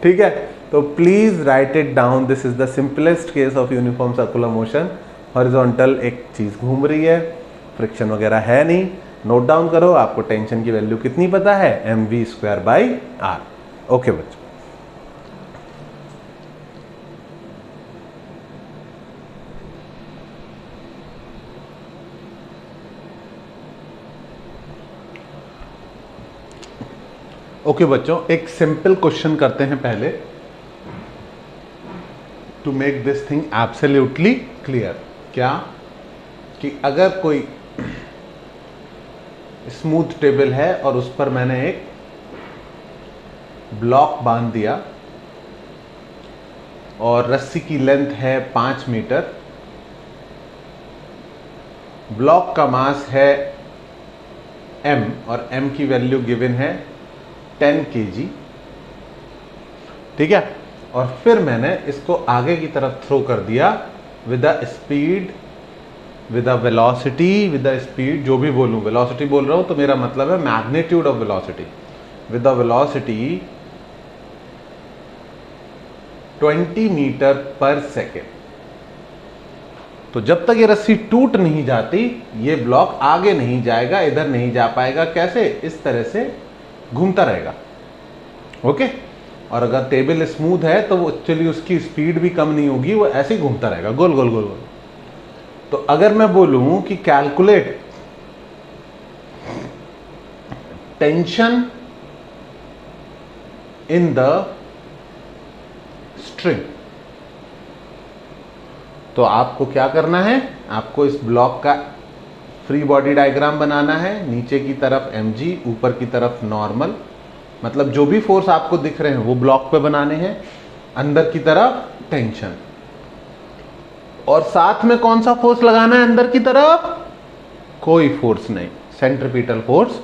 ठीक है। तो please write it down, this is the simplest case of uniform circular motion. Horizontal एक चीज़ घूम रही है, फ्रिक्शन वगैरह है नहीं, नोट डाउन करो। आपको टेंशन की वैल्यू कितनी पता है? mv²/r। ओके बच्चों, ओके बच्चों, एक सिंपल क्वेश्चन करते हैं पहले, to make this thing absolutely clear. क्या कि अगर कोई स्मूथ टेबल है और उस पर मैंने एक ब्लॉक बांध दिया और रस्सी की लेंथ है 5 मीटर, ब्लॉक का मास है m और m की वैल्यू गिवन है 10 kg, ठीक है। और फिर मैंने इसको आगे की तरफ थ्रो कर दिया with the speed, with the velocity, with the speed, जो भी बोलूं, वेलोसिटी बोल रहा हूं तो मेरा मतलब है magnitude of velocity, with the velocity 20 metre पर सेकेंड। तो जब तक ये रस्सी टूट नहीं जाती ये ब्लॉक आगे नहीं जाएगा, इधर नहीं जा पाएगा। कैसे? इस तरह से घूमता रहेगा, ओके। और अगर टेबल स्मूथ है तो वो एक्चुअली उसकी स्पीड भी कम नहीं होगी, वो ऐसे ही घूमता रहेगा गोल गोल गोल गोल। तो अगर मैं बोलूं कि calculate tension in the string. तो आपको क्या करना है, आपको इस ब्लॉक का फ्री बॉडी डायग्राम बनाना है। नीचे की तरफ mg, ऊपर की तरफ नॉर्मल, मतलब जो भी फोर्स आपको दिख रहे हैं वो ब्लॉक पे बनाने हैं, अंदर की तरफ टेंशन, और साथ में कौन सा फोर्स लगाना है अंदर की तरफ, कोई फोर्स नहीं, सेंट्रीपिटल फोर्स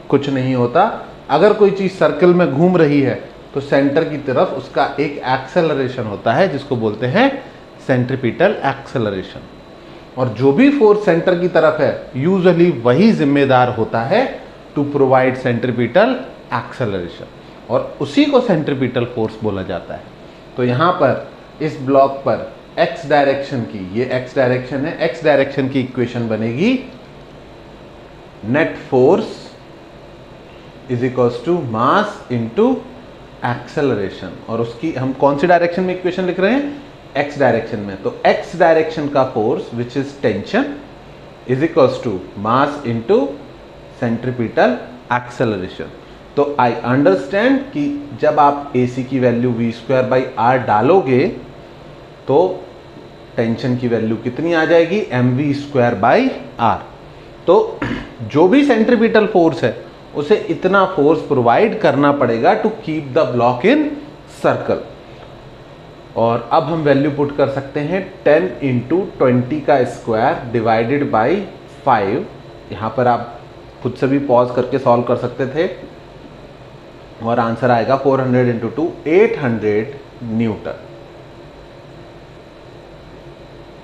कुछ नहीं होता। अगर कोई चीज सर्कल में घूम रही है तो सेंटर की तरफ उसका एक एक्सेलरेशन होता है जिसको बोलते हैं सेंट्रीपिटल एक्सेलरेशन, और जो भी फोर्स सेंटर की तरफ है यूजुअली वही जिम्मेदार होता है टू प्रोवाइड सेंट्रीपिटल एक्सेलरेशन, और उसी को सेंट्रीपिटल फोर्स बोला जाता है। तो यहां पर इस ब्लॉक पर x डायरेक्शन की, ये x डायरेक्शन है, x डायरेक्शन की इक्वेशन बनेगी net force is equals to mass into acceleration, और उसकी हम कौन सी डायरेक्शन में इक्वेशन लिख रहे हैं, x डायरेक्शन में। तो x डायरेक्शन का force which is tension is equals to mass into centripetal acceleration. तो आई अंडरस्टैंड कि जब आप AC की वैल्यू v²/r डालोगे तो टेंशन की वैल्यू कितनी आ जाएगी, mv²/r। तो जो भी सेंट्रीपिटल फोर्स है उसे इतना फोर्स प्रोवाइड करना पड़ेगा to keep the block in circle. और अब हम वैल्यू पुट कर सकते हैं 10 × 20 का स्क्वायर डिवाइडेड बाई 5। यहां पर आप खुद से भी पॉज करके सॉल्व कर सकते थे, और आंसर आएगा 400 × 2 800 न्यूटन।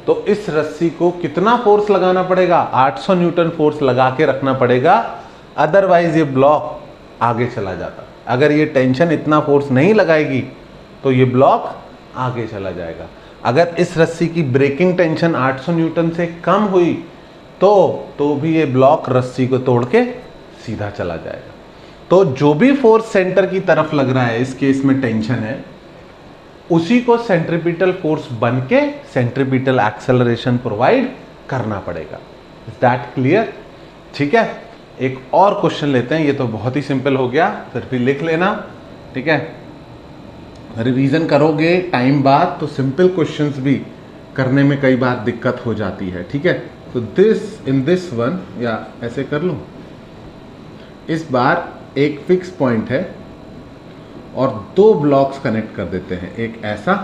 तो इस रस्सी को कितना फोर्स लगाना पड़ेगा, 800 न्यूटन फोर्स लगा के रखना पड़ेगा, अदरवाइज ये ब्लॉक आगे चला जाता। अगर ये टेंशन इतना फोर्स नहीं लगाएगी तो ये ब्लॉक आगे चला जाएगा। अगर इस रस्सी की ब्रेकिंग टेंशन 800 न्यूटन से कम हुई तो भी ये ब्लॉक रस्सी को तोड़ के सीधा चला जाएगा। तो जो भी फोर्स सेंटर की तरफ लग रहा है, इस केस में टेंशन है, उसी को सेंट्रीपिटल फोर्स बन के सेंट्रीपिटल एक्सेलरेशन प्रोवाइड करना पड़ेगा। Is that clear? ठीक है, एक और क्वेश्चन लेते हैं। ये तो बहुत ही सिंपल हो गया, फिर भी लिख लेना, ठीक है। रिवीजन करोगे टाइम बाद तो सिंपल क्वेश्चंस भी करने में कई बार दिक्कत हो जाती है, ठीक है। तो इन दिस वन, या ऐसे कर लूं, इस बार एक फिक्स पॉइंट है और दो ब्लॉक्स कनेक्ट कर देते हैं, एक ऐसा,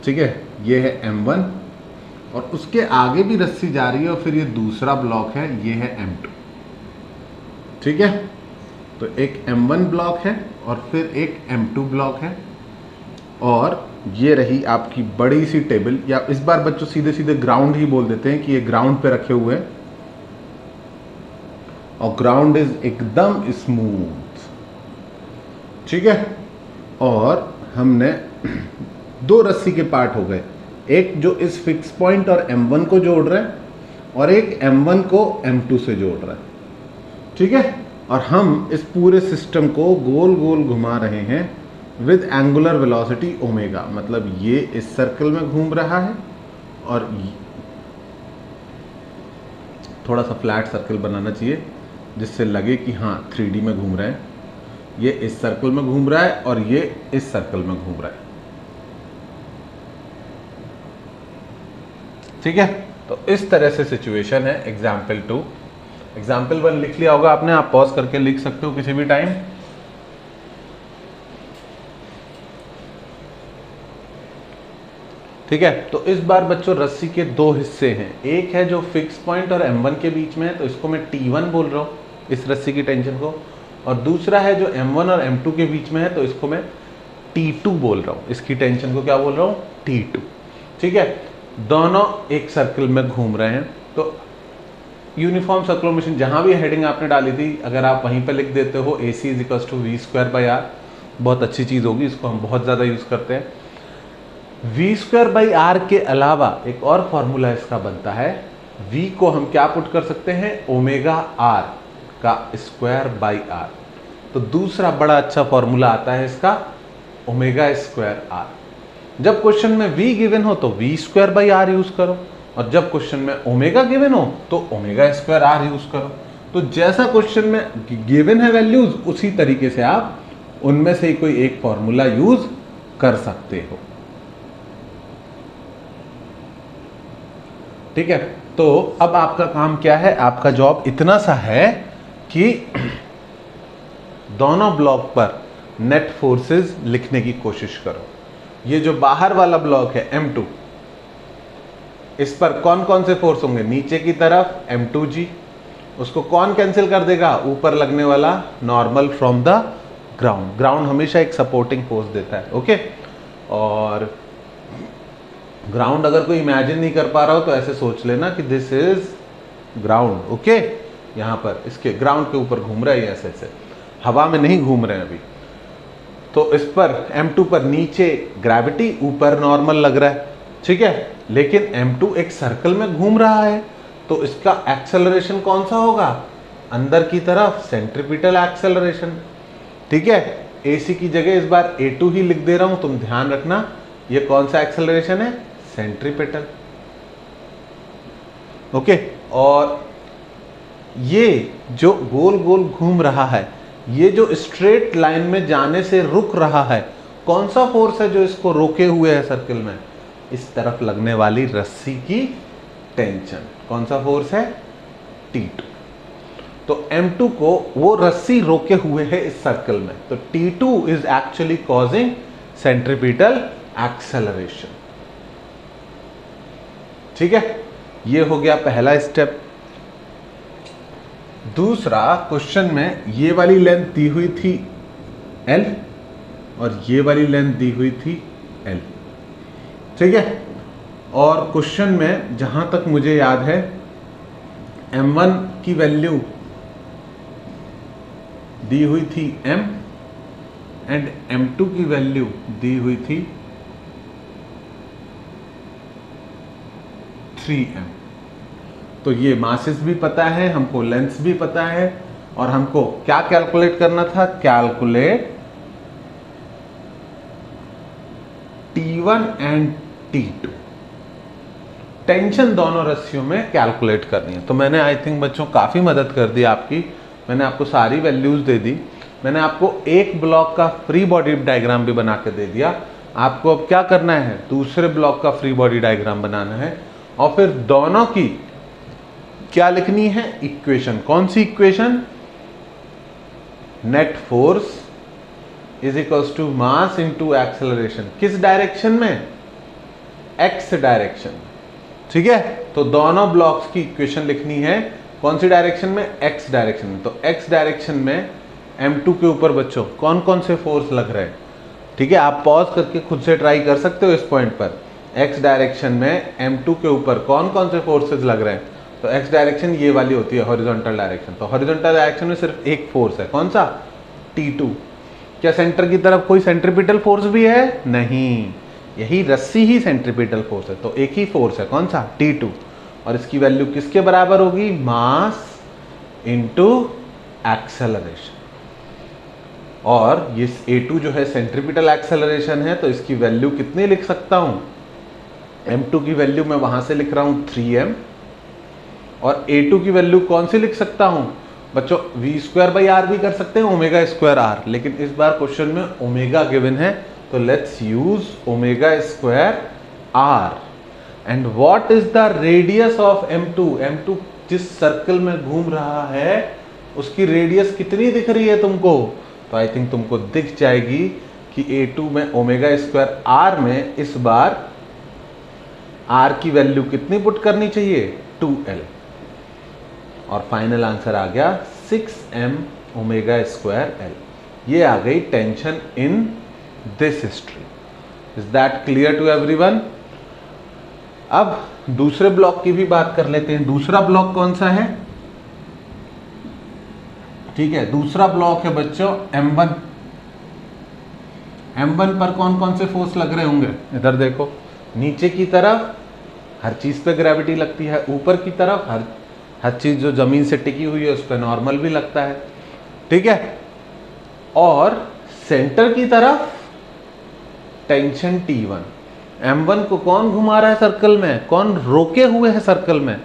ठीक है, ये है M1, और उसके आगे भी रस्सी जा रही है, और फिर ये दूसरा ब्लॉक है, ये है M2, ठीक है। तो एक M1 ब्लॉक है और फिर एक M2 ब्लॉक है, और ये रही आपकी बड़ी सी टेबल, या इस बार बच्चों सीधे सीधे ग्राउंड ही बोल देते हैं कि ये ग्राउंड पे रखे हुए हैं, और ग्राउंड इज एकदम स्मूथ, ठीक है। और हमने दो रस्सी के पार्ट हो गए, एक जो इस फिक्स पॉइंट और M1 को जोड़ रहा है, और एक M1 को M2 से जोड़ रहा है, ठीक है। और हम इस पूरे सिस्टम को गोल गोल घुमा रहे हैं विद एंगुलर वेलोसिटी ओमेगा, मतलब ये इस सर्कल में घूम रहा है, और थोड़ा सा फ्लैट सर्कल बनाना चाहिए जिससे लगे कि हाँ 3D में घूम रहे हैं। ये इस सर्कल में घूम रहा है और ये इस सर्कल में घूम रहा है, ठीक है। तो इस तरह से सिचुएशन है एग्जाम्पल 2। एग्जाम्पल 1 लिख लिया होगा आपने, आप पॉज करके लिख सकते हो किसी भी टाइम। ठीक है, तो इस बार बच्चों रस्सी के दो हिस्से हैं, एक है जो फिक्स पॉइंट और M1 के बीच में है, तो इसको मैं T1 बोल रहा हूँ, इस रस्सी की टेंशन को, और दूसरा है जो M1 और M2 के बीच में है, तो इसको मैं T2 बोल रहा हूँ, इसकी टेंशन को क्या बोल रहा हूँ, T2, ठीक है। दोनों एक सर्कल में घूम रहे हैं, तो यूनिफॉर्म सर्कुलर मोशन, जहां भी हेडिंग आपने डाली थी, अगर आप वहीं पर लिख देते हो AC = v²/r, बहुत अच्छी चीज़ होगी, इसको हम बहुत ज़्यादा यूज़ करते हैं। v²/r के अलावा एक और फॉर्मूला इसका बनता है, v को हम क्या पुट कर सकते हैं, ω/r का स्क्वायर/r। तो दूसरा बड़ा अच्छा फॉर्मूला आता है इसका ω²r। जब क्वेश्चन में v गिवन हो तो v²/r यूज करो, और जब क्वेश्चन में ओमेगा गिवन हो तो ω²r यूज करो। तो जैसा क्वेश्चन में गिवन है वैल्यूज, उसी तरीके से आप उनमें से ही कोई एक फॉर्मूला यूज कर सकते हो। ठीक है, तो अब आपका काम क्या है, आपका जॉब इतना सा है कि दोनों ब्लॉक पर नेट फोर्सेस लिखने की कोशिश करो। ये जो बाहर वाला ब्लॉक है M2, इस पर कौन कौन से फोर्स होंगे, नीचे की तरफ M2G, उसको कौन कैंसिल कर देगा, ऊपर लगने वाला normal from the ground. Ground हमेशा एक सपोर्टिंग फोर्स देता है, ओके। और ग्राउंड अगर कोई इमेजिन नहीं कर पा रहा हो तो ऐसे सोच लेना कि दिस इज ग्राउंड, ओके। यहां पर इसके ग्राउंड के ऊपर घूम रहा है, ऐसे ऐसे हवा में नहीं घूम रहे हैं अभी। तो इस पर M2 पर नीचे ग्रेविटी, ऊपर नॉर्मल लग रहा है, ठीक है। लेकिन M2 एक सर्कल में घूम रहा है, तो इसका एक्सेलरेशन कौन सा होगा, अंदर की तरफ सेंट्रीपिटल एक्सेलरेशन, ठीक है। AC की जगह इस बार A2 ही लिख दे रहा हूं, तुम ध्यान रखना ये कौन सा एक्सेलरेशन है, सेंट्रीपिटल, ओके। और ये जो गोल गोल घूम रहा है, ये जो स्ट्रेट लाइन में जाने से रुक रहा है, कौन सा फोर्स है जो इसको रोके हुए है सर्कल में, इस तरफ लगने वाली रस्सी की टेंशन। कौन सा फोर्स है, T2। तो M2 को वो रस्सी रोके हुए है इस सर्कल में, तो T2 is actually causing centripetal acceleration, ठीक है। ये हो गया पहला स्टेप। दूसरा, क्वेश्चन में ये वाली लेंथ दी हुई थी L और ये वाली लेंथ दी हुई थी L, ठीक है। और क्वेश्चन में जहां तक मुझे याद है M1 की वैल्यू दी हुई थी M एंड M2 की वैल्यू दी हुई थी 3M। तो ये मासेस भी पता है हमको, लेंथ भी पता है, और हमको क्या कैलकुलेट करना था, calculate T1 and T2। Tension दोनों रस्सियों में कैलकुलेट करनी है। तो मैंने आई थिंक बच्चों काफी मदद कर दी आपकी, मैंने आपको सारी वैल्यूज दे दी, मैंने आपको एक ब्लॉक का फ्री बॉडी डायग्राम भी बना के दे दिया। आपको अब क्या करना है, दूसरे ब्लॉक का फ्री बॉडी डायग्राम बनाना है, और फिर दोनों की क्या लिखनी है, इक्वेशन। कौन सी equation, net force is equals to mass into acceleration. किस डायरेक्शन में, एक्स डायरेक्शन, ठीक है। तो दोनों ब्लॉक्स की इक्वेशन लिखनी है, कौन सी डायरेक्शन में, एक्स डायरेक्शन में। तो एक्स डायरेक्शन में M2 के ऊपर बच्चों कौन कौन से फोर्स लग रहे हैं, ठीक है। आप पॉज करके खुद से ट्राई कर सकते हो इस पॉइंट पर। एक्स डायरेक्शन में M2 के ऊपर कौन कौन से फोर्सेस लग रहे हैं, तो एक्स डायरेक्शन ये वाली होती है हॉरिजॉन्टल डायरेक्शन। तो हॉरिजॉन्टल डायरेक्शन में सिर्फ एक फोर्स है, कौन सा, T2। क्या सेंटर की तरफ कोई सेंट्रीपिटल फोर्स भी है, नहीं, यही रस्सी ही सेंट्रीपिटल फोर्स है। तो एक ही फोर्स है, कौन सा, T2। और इसकी वैल्यू किसके बराबर होगी, मास इनटू एक्सेलरेशन। और ये A2 जो है सेंट्रीपिटल एक्सेलरेशन है, तो इसकी वैल्यू कितनी लिख सकता हूं, M2 की वैल्यू मैं वहां से लिख रहा हूं 3M, और A2 की वैल्यू कौन सी लिख सकता हूं बच्चों, V²/R भी कर सकते हैं, ω²R, लेकिन इस बार क्वेश्चन में ओमेगा गिवन है, तो let's use ω²R। And what is the radius of M2। M2 जिस सर्कल में घूम रहा है उसकी रेडियस कितनी दिख रही है तुमको, तो आई थिंक तुमको दिख जाएगी कि A2 में ω²R में इस बार R की वैल्यू कितनी पुट करनी चाहिए, 2L। और फाइनल आंसर आ गया 6M ω²L। ये आ गई tension in this history. Is that clear to everyone. अब दूसरे ब्लॉक की भी बात कर लेते हैं। दूसरा ब्लॉक कौन सा है, ठीक है, दूसरा ब्लॉक है बच्चों M1। M1 पर कौन कौन से फोर्स लग रहे होंगे, इधर देखो, नीचे की तरफ हर चीज पे ग्रेविटी लगती है, ऊपर की तरफ हर चीज जो जमीन से टिकी हुई है उस पर नॉर्मल भी लगता है, ठीक है। और सेंटर की तरफ टेंशन T1। M1 को कौन घुमा रहा है सर्कल में, कौन रोके हुए है सर्कल में,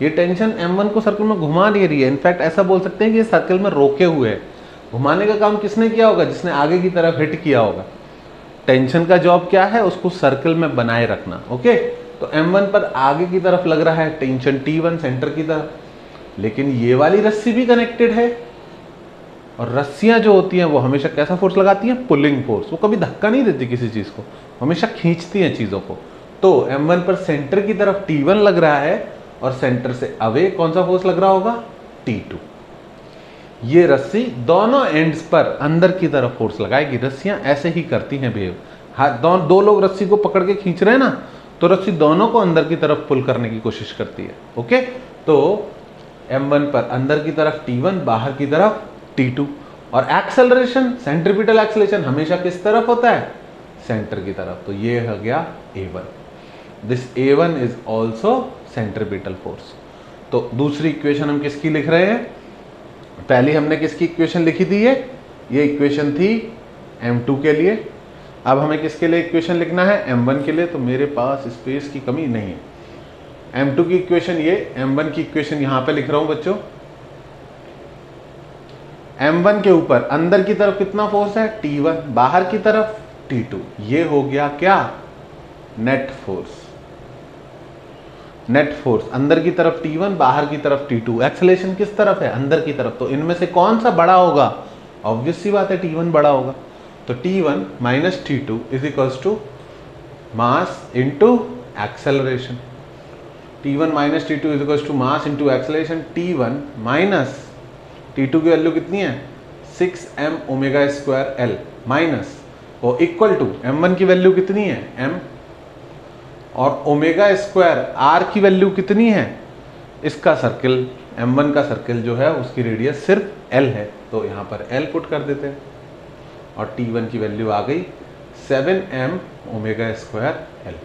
ये टेंशन M1 को सर्कल में घुमा नहीं रही है। इनफैक्ट ऐसा बोल सकते हैं कि ये सर्कल में रोके हुए है। घुमाने का काम किसने किया होगा? जिसने आगे की तरफ हिट किया होगा। टेंशन का जॉब क्या है? उसको सर्कल में बनाए रखना। ओके, तो M1 पर आगे की तरफ लग रहा है टेंशन T1 सेंटर की तरफ, लेकिन ये वाली रस्सी भी कनेक्टेड है, और रस्सियां जो होती हैं वो हमेशा कैसा फोर्स लगाती हैं? Pulling force. वो कभी धक्का नहीं देती किसी चीज को, हमेशा खींचती हैं चीजों को। तो M1 पर सेंटर की तरफ T1 लग रहा है और सेंटर से अवे कौन सा फोर्स लग रहा होगा? T2। ये रस्सी दोनों एंड्स पर अंदर की तरफ फोर्स लगाएगी। रस्सियां ऐसे ही करती हैं बिहेव। दो लोग रस्सी को पकड़ के खींच रहे हैं ना, तो रस्सी दोनों को अंदर की तरफ पुल करने की कोशिश करती है। ओके, तो M1 पर अंदर की तरफ T1, बाहर की तरफ T2। और एक्सेलरेशन, सेंट्रीपिटल एक्सेलरेशन हमेशा किस तरफ होता है? सेंटर की तरफ। तो ये हो गया A1। This A1 is also centripetal force. तो दूसरी इक्वेशन हम किसकी लिख रहे हैं? पहली हमने किसकी इक्वेशन लिखी थी? ये इक्वेशन थी M2 के लिए। अब हमें किसके लिए इक्वेशन लिखना है? M1 के लिए। तो मेरे पास स्पेस की कमी नहीं है। M2 की इक्वेशन ये, M1 की इक्वेशन यहां पे लिख रहा हूं बच्चों। M1 के ऊपर अंदर की तरफ कितना फोर्स है? T1, बाहर की तरफ T2। ये हो गया क्या? Net force. नेट फोर्स अंदर की तरफ T1, बाहर की तरफ T2। एक्सेलरेशन किस तरफ है? अंदर की तरफ। तो इनमें से कौन सा बड़ा होगा? ऑब्वियस सी बात है T1 बड़ा होगा। तो T1 minus T2 is equals to mass into acceleration. T1 minus T2 is equals to mass into acceleration. T1 minus T2 की वैल्यू कितनी है? 6m omega square L minus और इक्वल टू M1 की value कितनी है? m, और omega square R की value कितनी है? इसका सर्किल M1 का सर्किल जो है उसकी रेडियस सिर्फ L है, तो यहाँ पर L पुट कर देते हैं और T1 की वैल्यू आ गई 7m ओमेगा स्क्वायर L।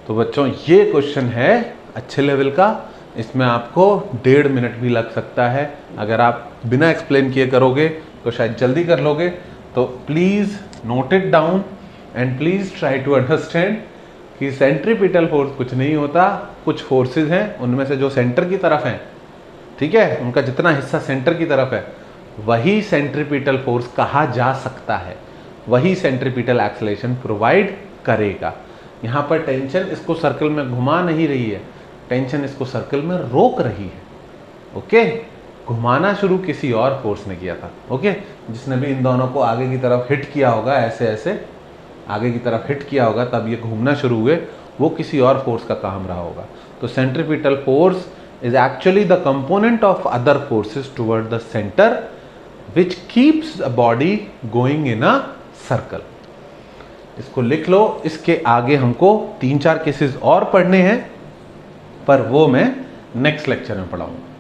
तो बच्चों ये क्वेश्चन है अच्छे लेवल का। इसमें आपको 1.5 मिनट भी लग सकता है। अगर आप बिना एक्सप्लेन किए करोगे तो शायद जल्दी कर लोगे। तो please note it down and please try to understand कि सेंट्रीपिटल फोर्स कुछ नहीं होता। कुछ फोर्सेस हैं, उनमें से जो सेंटर की तरफ हैं, ठीक है, उनका जितना हिस्सा सेंटर की तरफ है वही सेंट्रीपिटल फोर्स कहा जा सकता है, वही सेंट्रीपिटल एक्सेलरेशन प्रोवाइड करेगा। यहाँ पर टेंशन इसको सर्कल में घुमा नहीं रही है, टेंशन इसको सर्कल में रोक रही है। ओके, घुमाना शुरू किसी और फोर्स ने किया था। ओके, जिसने भी इन दोनों को आगे की तरफ हिट किया होगा, ऐसे ऐसे आगे की तरफ हिट किया होगा, तब ये घूमना शुरू हुए, वो किसी और फोर्स का काम रहा होगा। तो centripetal force is actually the component of other forces toward the centre which keeps the body going in a circle. इसको लिख लो। इसके आगे हमको 3-4 केसेस और पढ़ने हैं, पर वो मैं नेक्स्ट लेक्चर में पढ़ाऊंगा।